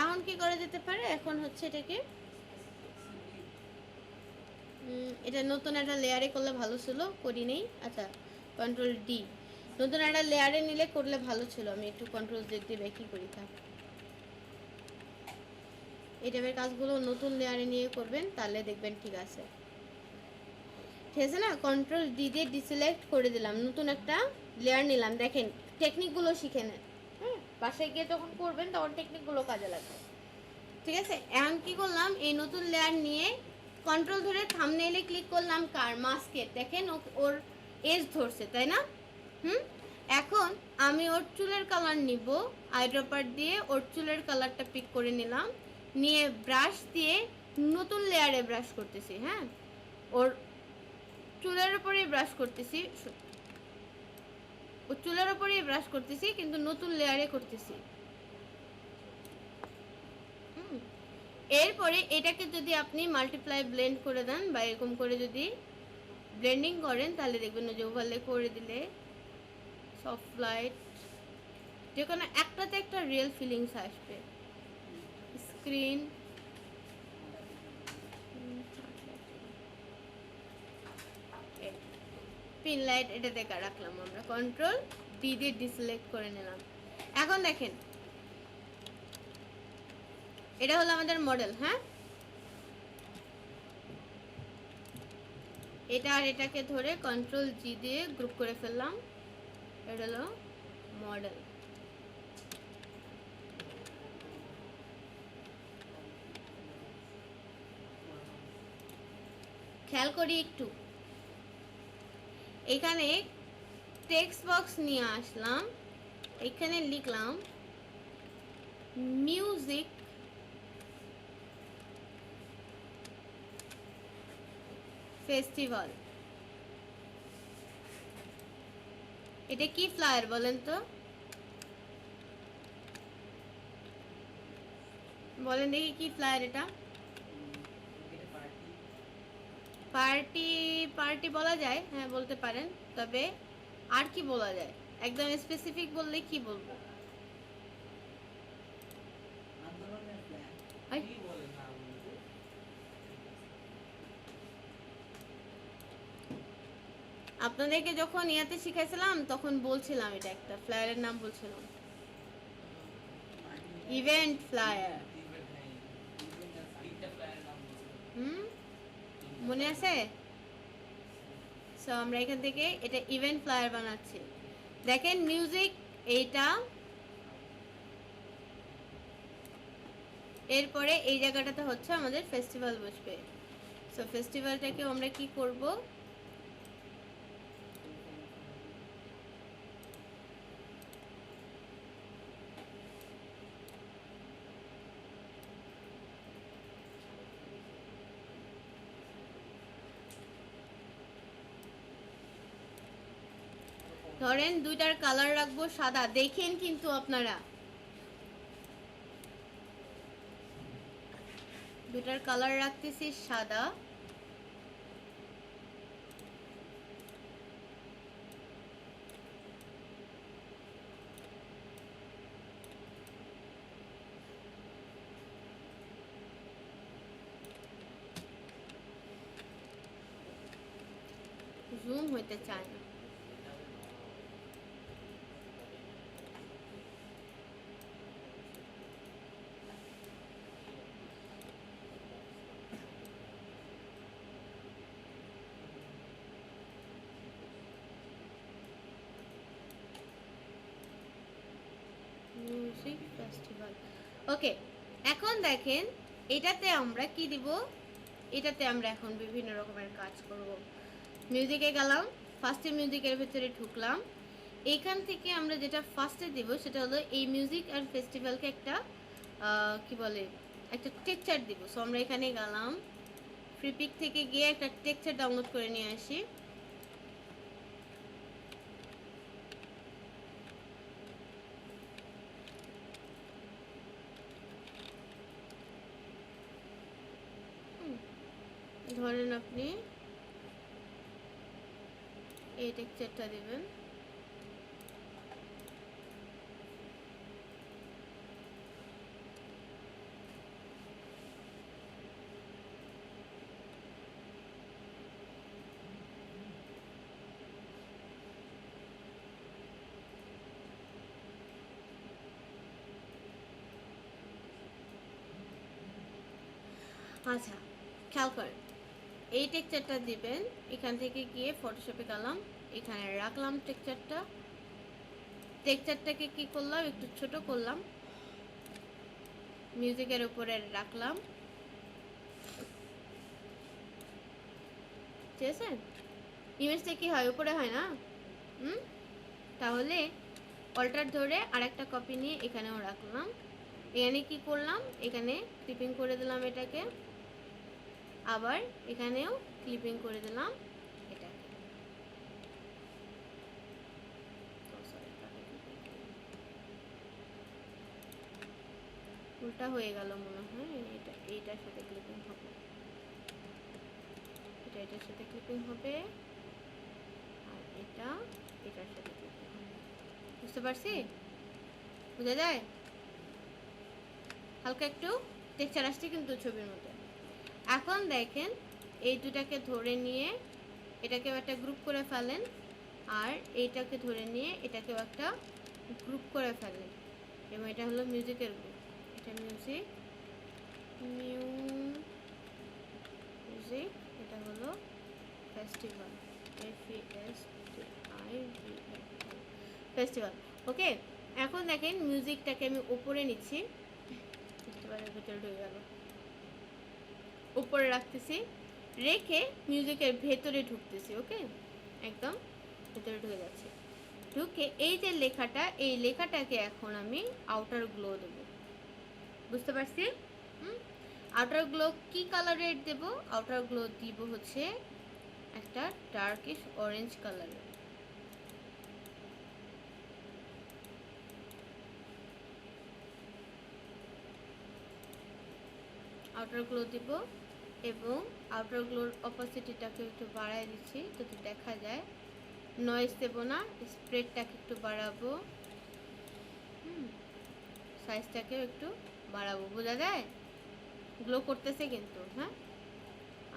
এখন কি করা যেতে পারে, এখন হচ্ছে এটাকে এটা নতুন একটা লেয়ারে করলে ভালো ছিল, করি নেই। আচ্ছা কন্ট্রোল ডি, নতুন একটা লেয়ারে নিলে করলে ভালো ছিল। আমি একটু কন্ট্রোল জেড দিয়ে ব্যাকই করি, থাক। এই টাইপের কাজগুলো নতুন লেয়ারে নিয়ে করবেন, তাহলে দেখবেন ঠিক আছে, ঠিক আছে না। কন্ট্রোল ডি দিয়ে ডিসিলেক্ট করে দিলাম, নতুন একটা লেয়ার নিলাম। দেখেন টেকনিকগুলো শিখে নেন, হ্যাঁ বাসায় গিয়ে যখন করবেন তখন টেকনিকগুলো কাজে লাগবে, ঠিক আছে। এখন কি করলাম, এই নতুন লেয়ার নিয়ে কন্ট্রোল ধরে থাম্বনেইলে ক্লিক করলাম, কার মাস্কের, দেখেন ওর এজ ধরছে তাই না। এখন আমি ওর চুলের কালার নিব, আইড্রপার দিয়ে ওর চুলের কালারটা পিক করে নিলাম, নিয়ে ব্রাশ দিয়ে নতুন লেয়ারে ব্রাশ করতেছি। হ্যাঁ, ওর চুলের উপরেই ব্রাশ করতেছি, ওর চুলের উপরেই ব্রাশ করতেছি, কিন্তু নতুন লেয়ারে করতেছি। এরপরে এটাকে যদি আপনি মাল্টিপ্লাই ব্লেন্ড করে দেন বা এরকম করে যদি ব্লেন্ডিং করেন, তাহলে দেখবেন যে ওভারলে করে দিলে সফট লাইট যে কোনো একটাতে একটা রিয়েল ফিলিংস আসবে। স্ক্রিন পিন লাইট এটা দেখা রাখলাম, আমরা কন্ট্রোল ডি দিয়ে ডিসিলেক্ট করে নিলাম। এখন দেখেন এটা হলো আমাদের মডেল। হ্যাঁ, এটা আর এটাকে ধরে কন্ট্রোল জি দিয়ে গ্রুপ করে ফেললাম, এটা হলো মডেল। খেয়াল করি একটু, এখানে টেক্সট বক্স নিয়ে আসলাম, এখানে লিখলাম মিউজিক ফেস্টিভ্যাল। এটা কি ফ্লায়ার বলেন তো, বলেন দেখি কি ফ্লায়ার এটা? পার্টি পার্টি বলা যায়, হ্যাঁ বলতে পারেন। তবে আর কি বলা যায়, একদম স্পেসিফিক বললে কি বলবো? আন্দোলনের প্ল্যান। আই, কি বলে না বলতে? আপনাদেরকে যখন ইয়াতে শিখাইছিলাম তখন বলছিলাম এটা একটা ফ্লায়ারের নাম বলছিলাম, ইভেন্ট ফ্লায়ার। ইভেন্ট নেই, তিনটা প্ল্যানের নাম বলছিলাম। হুম, মনে আছে? সো আমরা এখান থেকে এটা ইভেন্ট ফ্লায়ার বানাচ্ছি। দেখেন মিউজিক এইটা, এরপরে এই জায়গাটাতে হচ্ছে আমাদের ফেস্টিভ্যাল বসবে। সো ফেস্টিভ্যালটাকেও আমরা কি করব, ধরেন দুইটার কালার রাখবো সাদা, দেখেন কিন্তু আপনারা দুইটার কালার রাখতেছি সাদা। জুম হইতে চায় না। মিউজিক ফেস্টিভ্যাল, ওকে। এখন দেখেন এটাতে আমরা কি দিব, এটাতে আমরা এখন বিভিন্ন রকমের কাজ করব। মিউজিকে গেলাম, ফার্স্টে মিউজিকের ভিতরে ঢুকলাম। এইখান থেকে আমরা যেটা ফার্স্টে দিব সেটা হলো এই মিউজিক আর ফেস্টিভ্যালকে একটা কি বলে, একটা টেক্সচার দিব। সো আমরা এখানে গেলাম, ফ্রিপিক থেকে গিয়ে একটা টেক্সচার ডাউনলোড করে নিয়ে আসি। ধরেন আপনি এই টেক্সচারটা দিবেন, আচ্ছা খেয়াল করেন এই টেক্সচারটা দিবেন। এখান থেকে গিয়ে ফটোশপে গেলাম, এখানে রাখলাম টেক্সচারটা। টেক্সচারটাকে কি করলাম, একটু ছোট করলাম, মিউজিকের উপরে রাখলাম, ঠিক আছে? ইমেজটা কি হয়, উপরে হয় না? তাহলে অল্টার ধরে আরেকটা কপি নিয়ে এখানেও রাখলাম। এখানে কি করলাম, এখানে ক্লিপিং করে দিলাম এটাকে, আবার এখানেও ক্লিপিং করে দিলাম এটাকে। উল্টা হয়ে গেল মনে হয়, এটা এইটার সাথে ক্লিপিং হবে, এটা এটার সাথে ক্লিপিং হবে, আর এটা এটার সাথে ক্লিপিং হবে। বুঝতে পারছি? বোঝা যায়? হালকা একটু টেক্সচার আসছে কিন্তু ছবির মধ্যে। এখন দেখেন এই দুটাকে ধরে নিয়ে এটাকেও একটা গ্রুপ করে ফেলেন, আর এইটাকে ধরে নিয়ে এটাকেও একটা গ্রুপ করে ফেলেন, এবং এটা হলো মিউজিকের গ্রুপ। এটা মিউজিক, মিউজিক, এটা হলো ফেস্টিভ্যাল, ফেস্টিভ্যাল। ওকে, এখন দেখেন মিউজিকটাকে আমি উপরে নিচ্ছি, ভিতরে ঢুকে গেল, উপরে রাখতেছি, রেখে মিউজিকের ভেতরে ঢুকতেছি। ওকে, একদম ভেতরে ঢুকে যাচ্ছে। ঢুকে এই যে লেখাটা, এই লেখাটাকে এখন আমি আউটার গ্লো দেবো। বুঝতে পারছি। আউটার গ্লো কি কালারের দেব? আউটার গ্লো দিব হচ্ছে একটা ডার্কিশ অরেঞ্জ কালারের। আউটার গ্লো দিব এবং আউটার গ্লোর অপাসিটিটাকে একটু বাড়ায় দিচ্ছি যাতে দেখা যায়। নয়েজ দেবো না, স্প্রেডটাকে একটু বাড়াবো, সাইজটাকেও একটু বাড়াবো, বোঝা যায়? গ্লো করতেছে কিন্তু। হ্যাঁ,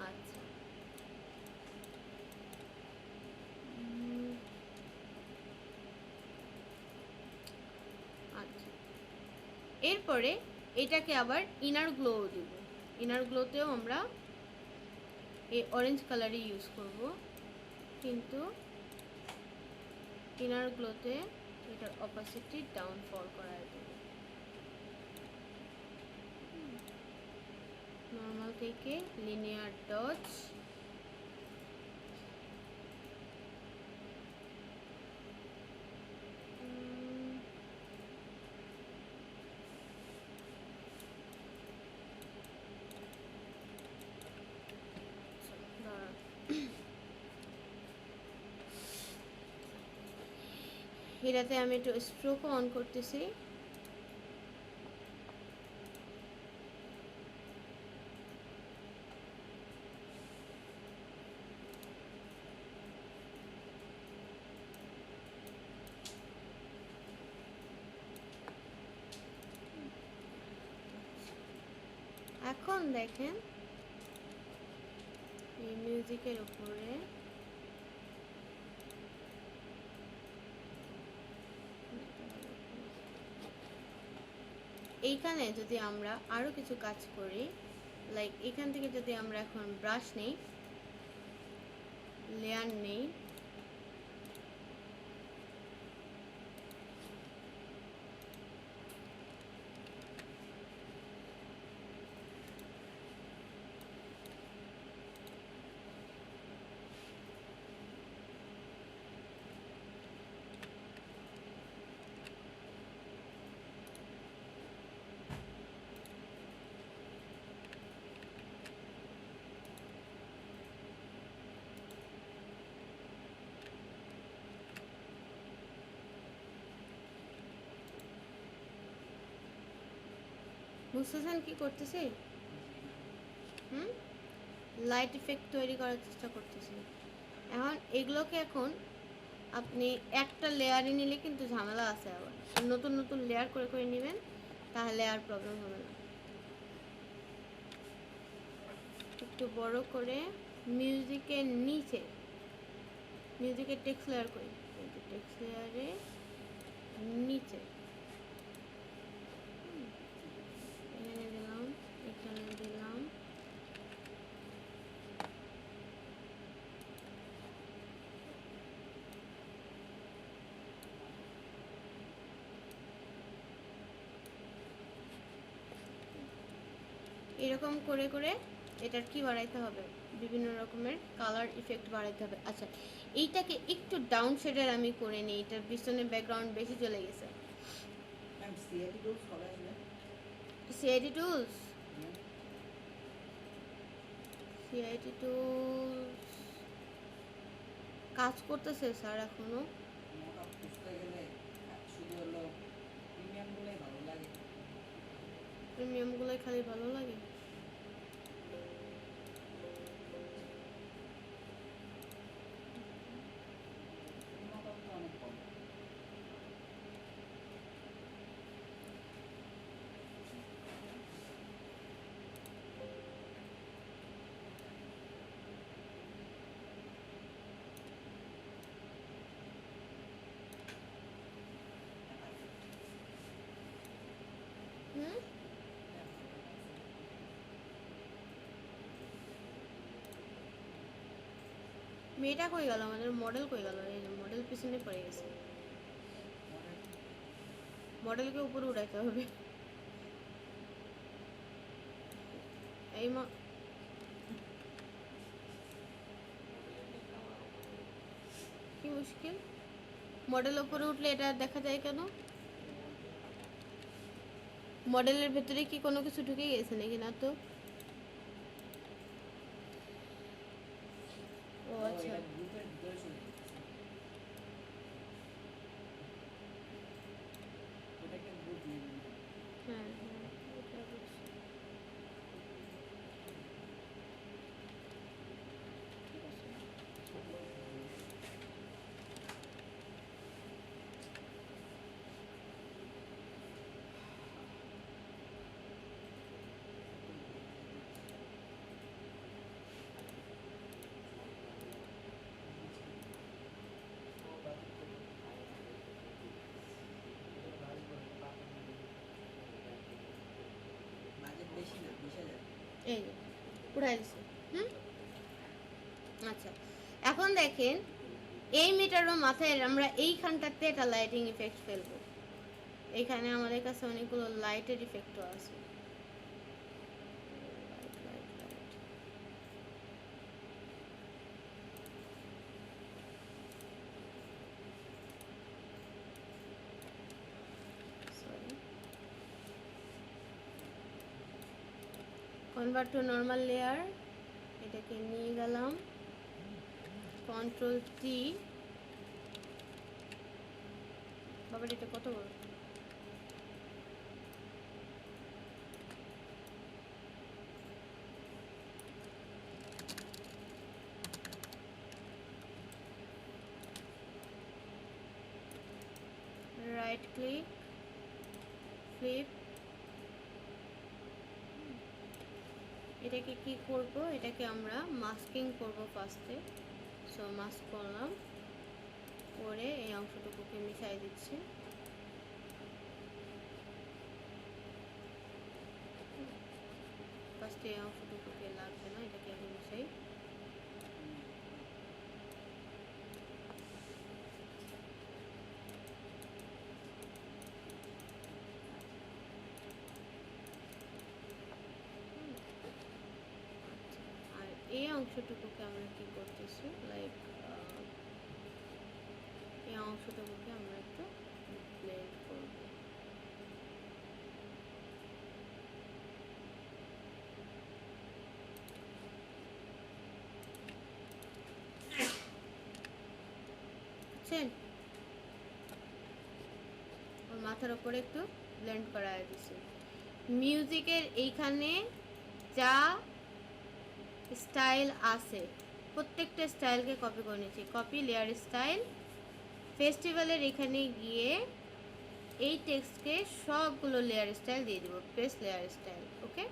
আচ্ছা। আচ্ছা, এরপরে এটাকে আবার ইনার গ্লো দিব। ইনার গ্লোতেও আমরা এই অরেঞ্জ কালারই ইউজ করব, কিন্তু ইনার গ্লোতে এটার অপোজিটটি ডাউনফল করায় দেব। নর্মাল থেকে লিনিয়ার ডটস, এটাতে আমি একটু স্ট্রোক অন করতেছি। এখন দেখেন এই মিউজিকের উপরে এইখানে যদি আমরা আরো কিছু কাজ করি, লাইক এখান থেকে যদি আমরা এখন ব্রাশ নেই, লেয়ার নেই, বুঝতেছেন কি করতেছি? লাইট ইফেক্ট তৈরি করার চেষ্টা করতেছি। এখন এগুলোকে এখন আপনি একটা লেয়ারে নিলে কিন্তু ঝামেলা আছে, আবার নতুন নতুন লেয়ার করে করে নেবেন, তাহলে আর প্রবলেম হবে না। একটু বড় করে মিউজিকের নিচে, মিউজিকের টেক্সট লেয়ার করি, টেক্সট লেয়ারে নিচে এখানে দিলাম, এখানে দিলাম, এরকম করে করে এটার কি বাড়াইতে হবে, বিভিন্ন রকমের কালার ইফেক্ট বাড়াইতে হবে। আচ্ছা, এইটাকে একটু ডাউন শেডের আমি করে নিই, এটার পিছনে ব্যাকগ্রাউন্ড বেশি চলে গেছে। সিআইডি টুলস, সিআইডি টুলস কাজ করতেছে স্যার এখনো। প্রিমিয়ামগুলোই খালি ভালো লাগে। মেয়েটা কই গেল? আমাদের মডেল কই গেল? এই যে মডেল পিছনে পড়ে গেছে। মডেলকে উপরে উঠাইতে হবে। এই কি মুশকিল, মডেল উপরে উঠলে এটা দেখা যায় কেন? মডেলের ভেতরে কি কোনো কিছু ঢুকে গেছে নাকি? না তো। ও আচ্ছা, এটা গ্রুপের ভিতরে চলে গেছে। ওটাকে গ্রুপ নেম দিই। হ্যাঁ হ্যাঁ, এটা বুঝছি। ঠিক আছে। বাজেট বেশি না, 20,000। এই যে উঠাই দিছে। হুম, আচ্ছা এখন দেখেন এই মিটারও মাথায় আমরা এইখানটাতে একটা লাইটিং ইফেক্ট ফেলবো। এইখানে আমাদের কাছে অনেকগুলো লাইটের ইফেক্টও আছে। Light light light, sorry, convert to normal layer, এটাকে নিয়ে গেলাম, কন্ট্রোল টি। বাবা এটা কত বড়? Right click, flip. এটাকে কি করব? এটাকে আমরা মাস্কিং করব ফার্স্টে। সো মাস্ক করলাম, করে এই অংশটুকুকে মিশাই দিচ্ছি। ফার্স্টে এই অংশটুকুকে লাগবে না, এটাকে আগে মিশাই। আর এই অংশটুকুকে আমরা কি করতেছি, লাইক এই অংশটুকুকে আমরা একটু ব্লেন্ড করব। বুঝছেন? ওর মাথার উপরে একটু ব্লেন্ড করা দিচ্ছি। মিউজিকের এইখানে যা স্টাইল আছে প্রত্যেকটা স্টাইলকে কপি করে নিয়েছি। কপি লেয়ার স্টাইল, ফেস্টিভ্যালের এখানে গিয়ে এই টেক্সটকে সবগুলো লেয়ার স্টাইল দিয়ে দেবো, পেস্ট লেয়ার স্টাইল। ওকে,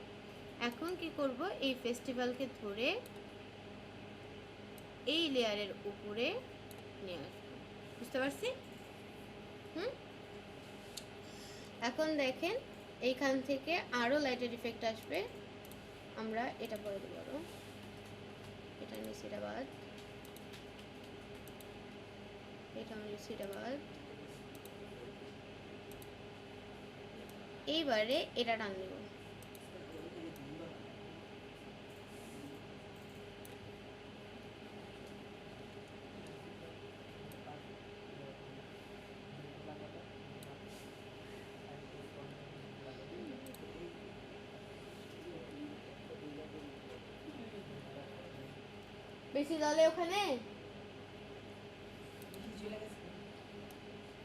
এখন কি করব, এই ফেস্টিভ্যালকে ধরে এই লেয়ারের উপরে নিয়ে আসবো। বুঝতে পারছি? হুম, এখন দেখেন এইখান থেকে আরও লাইটের ইফেক্ট আসবে। আমরা এটা পরে দেবো, আরও এটা নিচে, এটা বাদ, এটা নিচে, এটা বাদ। এইবারে এটা টান দিব। বেশি জলে ওখানে, বেশি চলে গেছে।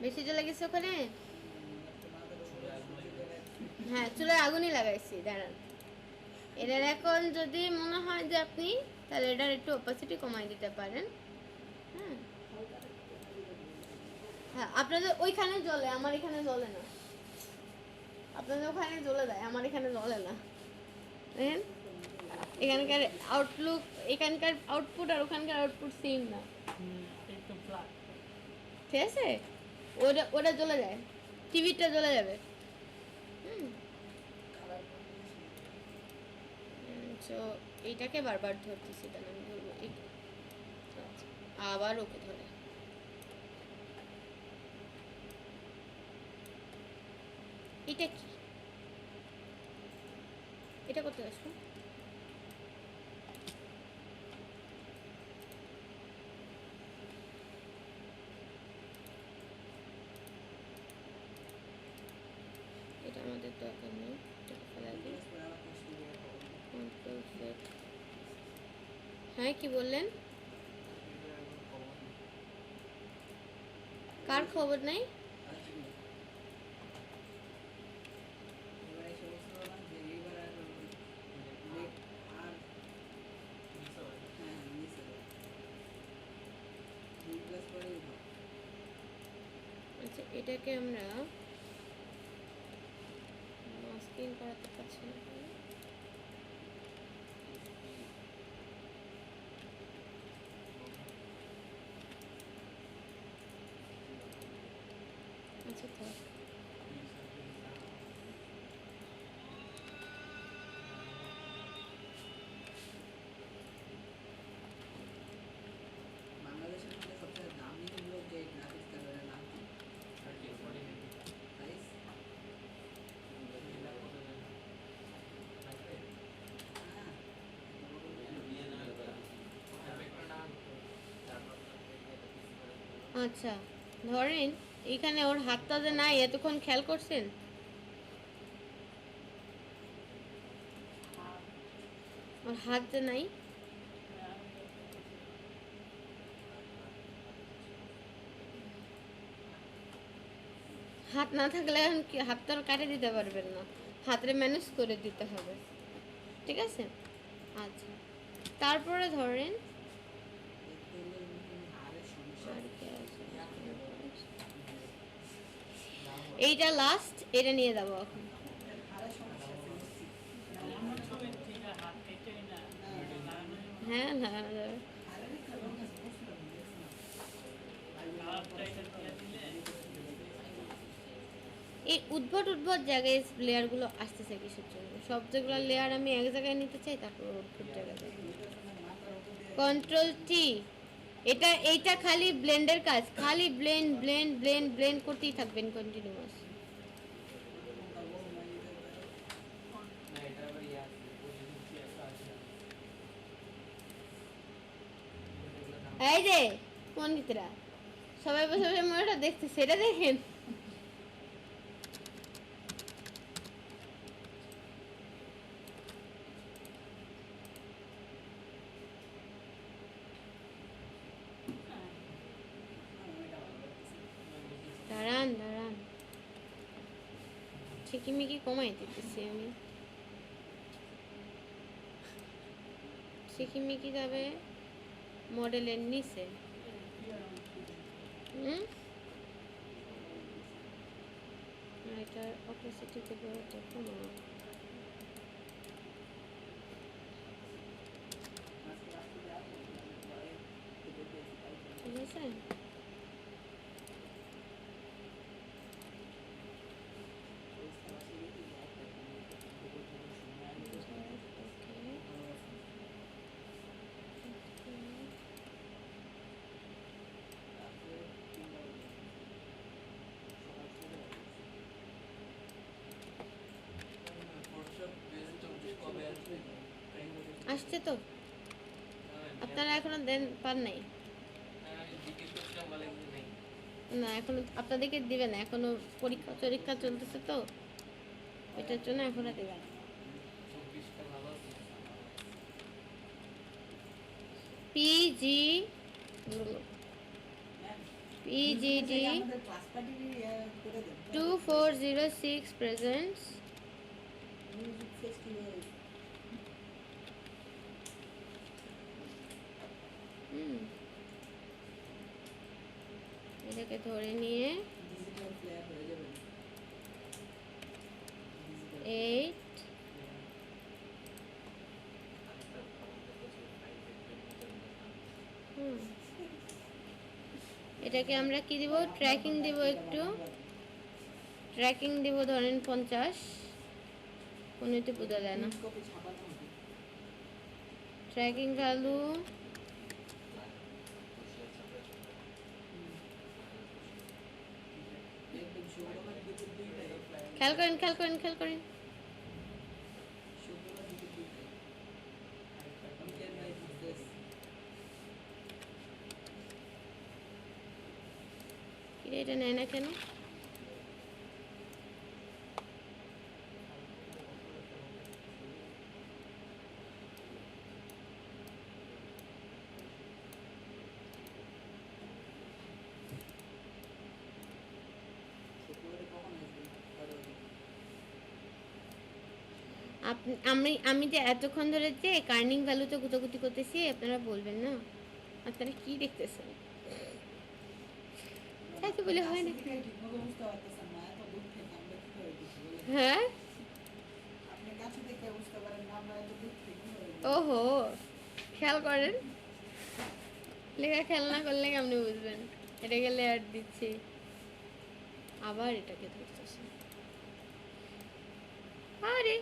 বেশি জলে গেছে ওখানে। তোমাদের উপরে সূর্য দেবে। হ্যাঁ, চুলায় আগুনই লাগাইছি, দাঁড়ান। এটার এখন যদি মনে হয় যে আপনি, তাহলে এটার একটু অপাসিটি কমাই দিতে পারেন। হ্যাঁ হ্যাঁ, আপনাদের ওইখানে জ্বলে, আমার এখানে জ্বলে না। আপনাদের ওখানে জ্বলে যায়, আমার এখানে জ্বলে না। দেখেন এখানকার আউটলুক, এখানকার আউটপুট আর ওখানকার আউটপুট সেম না। একটু ফ্ল্যাট। ঠিক আছে, ওটা ওটা জ্বলে যায়, টিভিটা জ্বলে যাবে। সো এইটাকে বারবার ধরতেছি, তাহলে আমি ধরবো আচ্ছা, আবার ওকে ধরে। এটা কি, এটা করতে আসবো। এটা আমাদের দরকার নেই। হ্যাঁ কি বললেন? এটা এখন খবর নেই। কার খবর নাই? এবার এসে বলছিল না যে এইবার আর লেট আর মিস হবে। হ্যাঁ মিস হবে 2 ক্লাস পরেই উঠো। আচ্ছা এটাকে আমরা মাস্কিং করাতে পারছি না কেন? আচ্ছা থাক। বাংলাদেশের মধ্যে সবচেয়ে দামি হলো যে গ্রাফিক্স কার্ডের নাম কি? প্রাইস? হ্যাঁ আচ্ছা ধরেন এখানে ওর হাতটা যে নাই এতক্ষণ খেয়াল করছেন? ওর হাত যে নাই, হাত না থাকলে এখন কি হাত তো আর কাটে দিতে পারবেন না, হাতরে ম্যানেজ করে দিতে হবে, ঠিক আছে? আচ্ছা তারপরে ধরেন দেখতে হলে হাড়ের সমস্যা আর কি আছে? এইটা লাস্ট, এটা নিয়ে যাবো এখন। হাড়ের সমস্যা আছে বুঝছি। হ্যাঁ লাগানো যাবে। হাড়েরই কারণ আছে বুঝলাম এই উদ্ভট উদ্ভট জায়গায় লেয়ারগুলো আসতেছে কিসের জন্য? সব যেগুলো লেয়ার আমি এক জায়গায় নিতে চাই, তারপর উদ্ভট জায়গায় কন্ট্রোল টি। এইটা খালি ব্লেন্ডের কাজ, খালি ব্লেন্ড ব্লেন্ড ব্লেন্ড ব্লেন্ড করতেই থাকবেন কন্টিনিউয়াস। না এটা আবার ইয়ে আছে, প্রতিদিন একটা আছে। এগুলো নাম এই যে পণ্ডিতরা সবাই বসে বসে মনেটা দেখছে, সেটা দেখেন। দাঁড়ান দাঁড়ান, ঝিকিমিকি কমাই দিতেছি আমি। ঝিকিমিকি যাবে মডেলের নিচে। হুম, এটা অপোসিটি দেবো, এটা কমানো। ঠিক আছে, ফটোশপ 2024 কবে আসবে? আসছে তো, আপনারা এখনো দেন পান নাই? আমি জিজ্ঞেস করছিলাম, বলে যে নেই। না এখনো আপনাদেরকে দিবে না, এখনো পরীক্ষা টরীক্ষা চলতেছে তো, এটার জন্য এখনো দেবে না। 24টা ভালো আছে। পিজি পিজিডি আমাদের ক্লাস পার্টি করে দেন 2406 presents মিউজিক ফেস্টিভ্যাল এটাকে ধরে নিয়ে ডিজিটাল প্লেয়ার হয়ে যাবে 8 এটাকে আমরা কি দিব? ট্র্যাকিং দিব, একটু ট্র্যাকিং দিব ধরেন 50, কোনোতে বোঝা যায় না। কপি ছাপানো হবে ট্র্যাকিং ভ্যালু দেখবেন শুক্রবার দুপুর 2টায় খেয়াল করেন খেয়াল করেন খেয়াল করেন। শুক্রবার দুপুর 2টায় উইকেন্ড বাই বিজনেস কিরে এটা নেয় না কেন? আপনি আমি যে এতক্ষণ ধরে যে কার্নিং ভ্যালুতে গুতাগুতি করতেছি আপনারা বলবেন না আপনারা কি দেখতেছেন তাই তো বলে হয় না কাছে থেকে ঠিকমতো বুঝতে পারতেছেন না, এত দূর থেকে আমরা কিভাবে বুঝবো বলেন? হ্যাঁ আপনি কাছে থেকে বুঝতে পারেন না, আমরা এত দূর থেকে কিভাবে বুঝবো? ওহো খেয়াল করেন লেখা খেয়াল না করলে কেমনি বুঝবেন এটাকে লেয়ার দিচ্ছি আবার এটাকে ধরতেছি আরে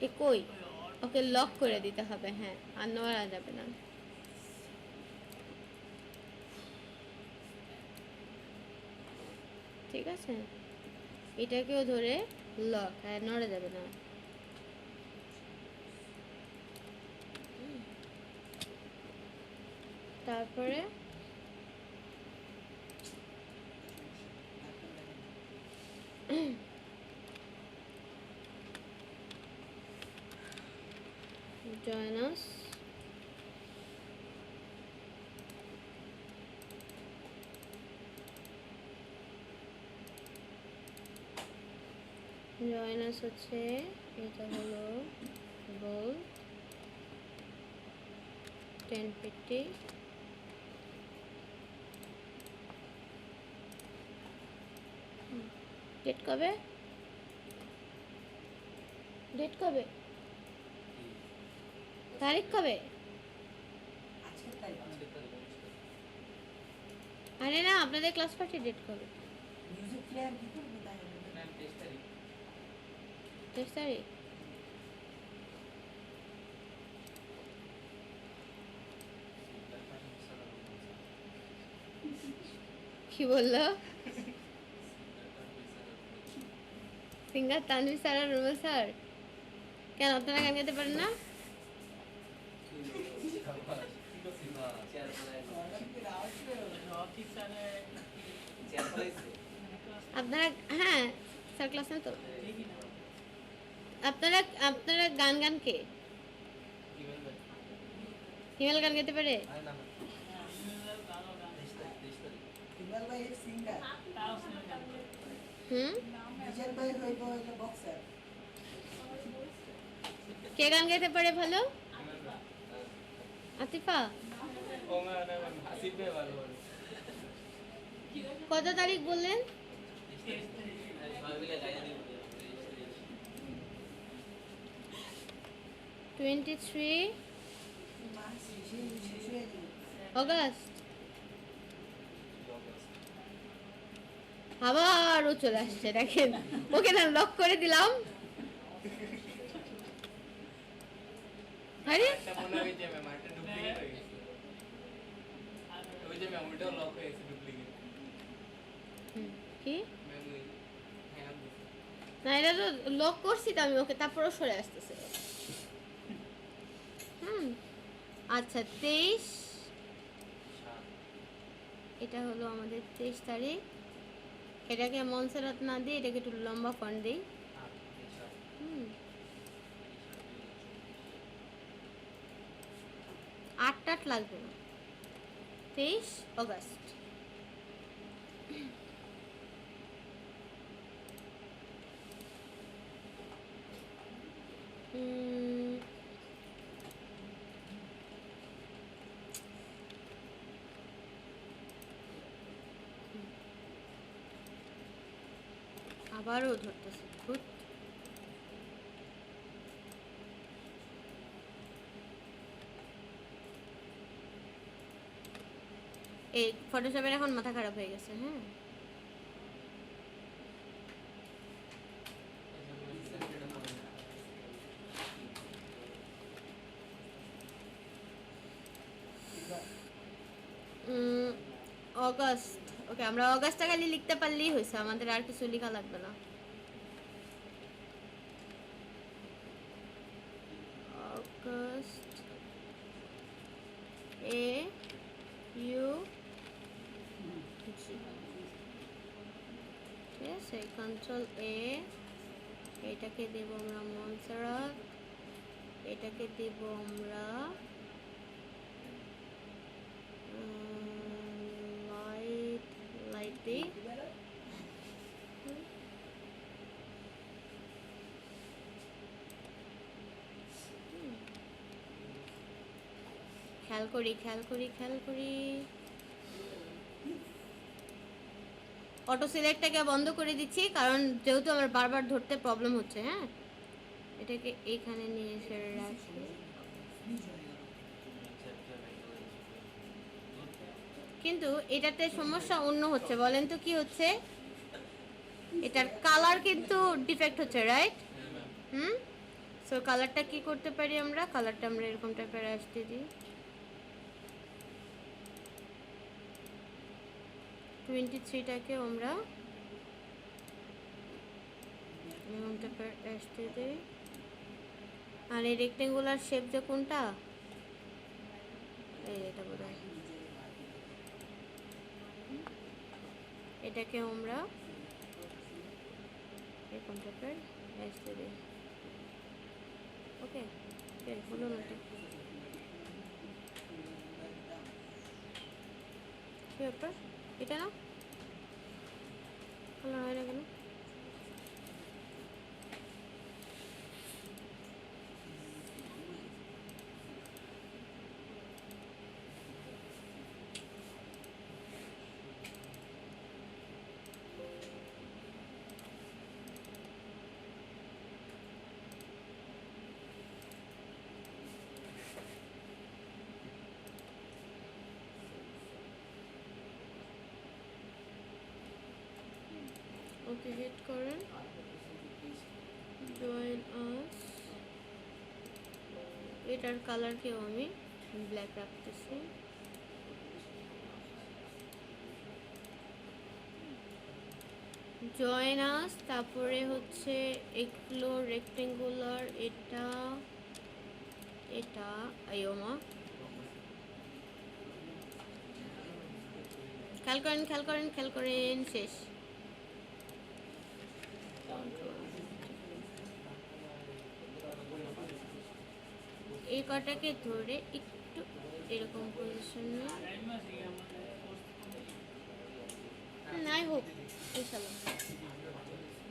এ কই ওকে লক করে দিতে হবে হ্যাঁ আর নড়া যাবে না ঠিক আছে এটাকেও ধরে লক আর নড়া যাবে না তারপরে join us join us হচ্ছে এটা হলো bold 1050 ডেট কবে ডেট কবে তারিখ কবে আজকের তারিখ আরে না আপনাদের ক্লাস পার্টি ডেট কবে মিউজিক প্লেয়ার কি করবে তাহলে? ম্যাম 23 তারিখ 23 তারিখ কি বললো সিঙ্গার তানভীর স্যার আর রুবেল স্যার কেন আপনারা গান গাইতে পারেন না অনেকের আওয়াজ বের হলো। আপনারা হ্যাঁ স্যার ক্লাস নেন তো আপনারা আপনারা গান গান কে কি বলবেন হিমেল গান গাইতে পারে আরে না 23 তারিখ ইকবাল ভাই এর সিঙ্গার, হুম বিজন ভাই হইব হইলো বক্সার। কে গান গাইতে পারে ভালো আতিফা ও ম্যাম হাসিবে ভালো বলে কত তারিখ বললেন 23 মাস শেষ হয়ে যাবে। অগাস্ট আবারও চলে আসছে দেখেন ওকে না লক করে দিলাম আরে একটা মনে হয় যে ম্যাম একটা ডুপ্লিকেট হয়ে গেছে ওই যে ম্যাম ওইটাও লক হয়ে গেছে ডুপ্লিকেট কি ম্যাম ওই হ্যাঁ না এটা তো লক করছি তো আমি ওকে তারপরও সরে আসতেছে আচ্ছা 23 এটা হলো আমাদের 23 তারিখ এটাকে মনসেরাত না দিয়ে এটাকে একটু লম্বা ফন্ট দিই হুম 8 লাগবে না 23 অগস্ট আবারও ধরতেছে ধুত এই ফটোশপের এখন মাথা খারাপ হয়ে গেছে হ্যাঁ অগস্ট ওকে আমরা অগস্টটা খালি লিখতে পারলেই হয়েছে আমাদের আর কিছু লেখা লাগবে না অগস্ট এ ইউ জি ঠিক আছে কন্ট্রোল এ এটাকে দেব আমরা মনসেরাত এটাকে দেব আমরা লাইট দিই খেয়াল করি খেয়াল করি খেয়াল করি। অটো সিলেক্টটাকে বন্ধ করে দিচ্ছি, কারণ যেহেতু আমার বারবার ধরতে প্রবলেম হচ্ছে। হ্যাঁ, এটাকে এইখানে নিয়ে এসে রাখি। কিন্তু এটাতে সমস্যা অন্য হচ্ছে, বলেন তো কি হচ্ছে? এটার কালার কিন্তু ডিফেক্ট হচ্ছে, রাইট? হুম, সো কালারটা কি করতে পারি আমরা? কালারটা আমরা এরকম টাইপের আসতে দিই, 23টাকে আমরা এরকম টাইপের আসতে দিই। আর এই রেক্টেঙ্গুলার শেপ যে কোনটা, এই এটা বোধ হয়, এটাকে আমরা এরকম টাইপের আসতে দিই। ওকে, হলো না এটা? কি ব্যাপার, এটা না কালার হয় না কেন? ওকে, হিট করেন, জয়েন আস। এটার কালারকেও আমি ব্ল্যাক রাখতেছি। জয়েন আস, তারপরে হচ্ছে এগুলো রেক্টেঙ্গুলার, এটা এটা আয়োমা, খেয়াল করেন খেয়াল করেন খেয়াল করেন, শেষ। এই কটাকে ধরে একটু এরকম পজিশনে, নাই হোক ইনশাল্লাহ,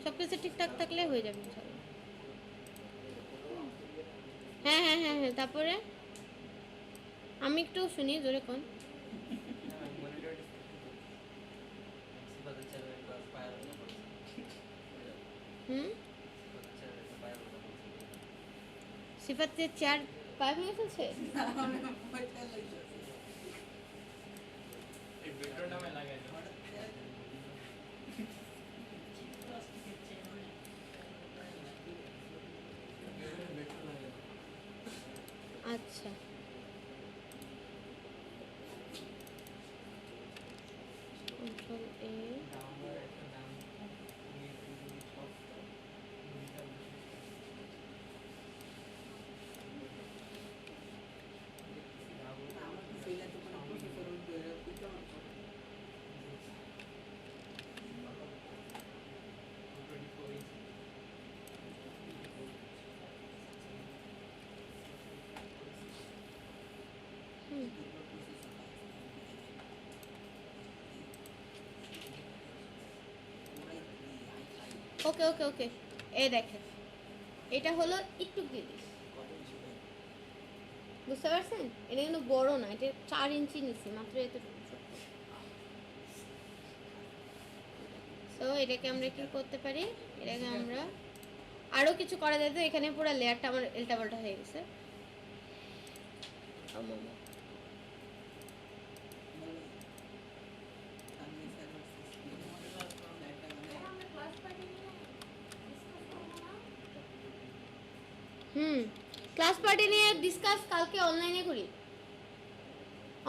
সব কিছু ঠিকঠাক থাকলে হয়ে যাবে ইনশাল্লাহ। হ্যাঁ হ্যাঁ হ্যাঁ হ্যাঁ, তারপরে আমি একটু শুনি, জোরে কোন। হুম, সিফাতের চেয়ার পায়ে ভেঙে ফেলছে। আচ্ছা, কন্ট্রোল এ, ওকে ওকে ওকে, এই দেখেন এটা হলো একটু গ্রিলিশ, বুঝতে পারছেন? এটা কিন্তু বড় না, এটা 4 ইঞ্চি নিচ্ছে মাত্র, এতটুকু ছোট্ট। তো এটাকে আমরা কি করতে পারি, এটাকে আমরা আরো কিছু করা যায়। তো এখানে পুরো লেয়ারটা আমার উল্টাপাল্টা হয়ে গেছে। ক্লাস পার্টি নিয়ে ডিসকাস কালকে অনলাইনে করি,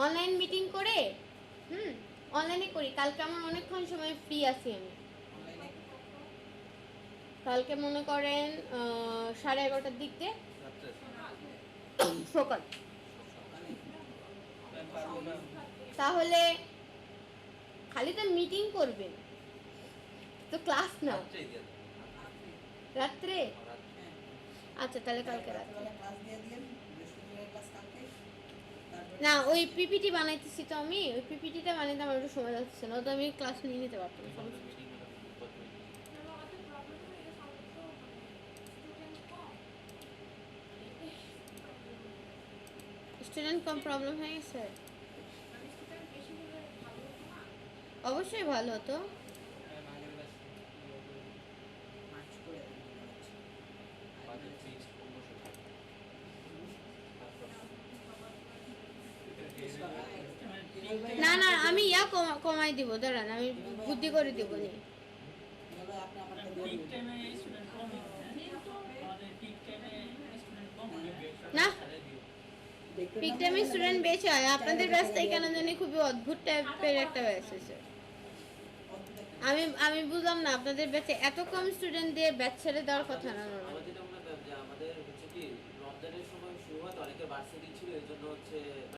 অনলাইন মিটিং করে। অনলাইনে করি, কালকে আমার অনেকক্ষণ সময় ফ্রি আছি আমি। কালকে মনে করেন 11:30টার দিক দিয়ে, সকাল। তাহলে খালি তো মিটিং করবেন, তো ক্লাস না রাত্রে। আচ্ছা, তাহলে কালকে রাত্রে না, ওই পিপিটি বানাইতেছি তো আমি, ওই পিপিটিটা বানাইতে আমার একটু সময় লাগছে না, তো আমি ক্লাস নিয়ে নিতে পারতাম। স্টুডেন্ট কম প্রবলেম হয়ে গেছে? অবশ্যই ভালো হতো। আগের ব্যাচ মার্চ করে দেন মনে হচ্ছে। আমাদের ফিক্সড 1500 টাকা। না না আমি কমাই দিব, দাঁড়ান আমি বুদ্ধি করে দিব নি। এভাবে আপনি আমাকে দিয়ে পিক দিবেন। টাইমে স্টুডেন্ট কম আমাদের পিক টাইমে স্টুডেন্ট কম না দেখবেন পিক না টাইমে মনে স্টুডেন্ট হয় বেশি হয়, আপনাদের ব্যাচটাই কেন জানি খুবই অদ্ভুত টাইপের একটা ব্যাচ হয়েছে। অদ্ভুত একটা আমি বুঝলাম না, আপনাদের ব্যাচে এত কম স্টুডেন্ট দিয়ে ব্যাচ ছেড়ে দেওয়ার কথা না। আমার যেটা মনে হয় যে আমাদের হচ্ছে কি রমজানের সময় শুরু হয় তো অনেকে ভার্সিটি ছিল এই জন্য হচ্ছে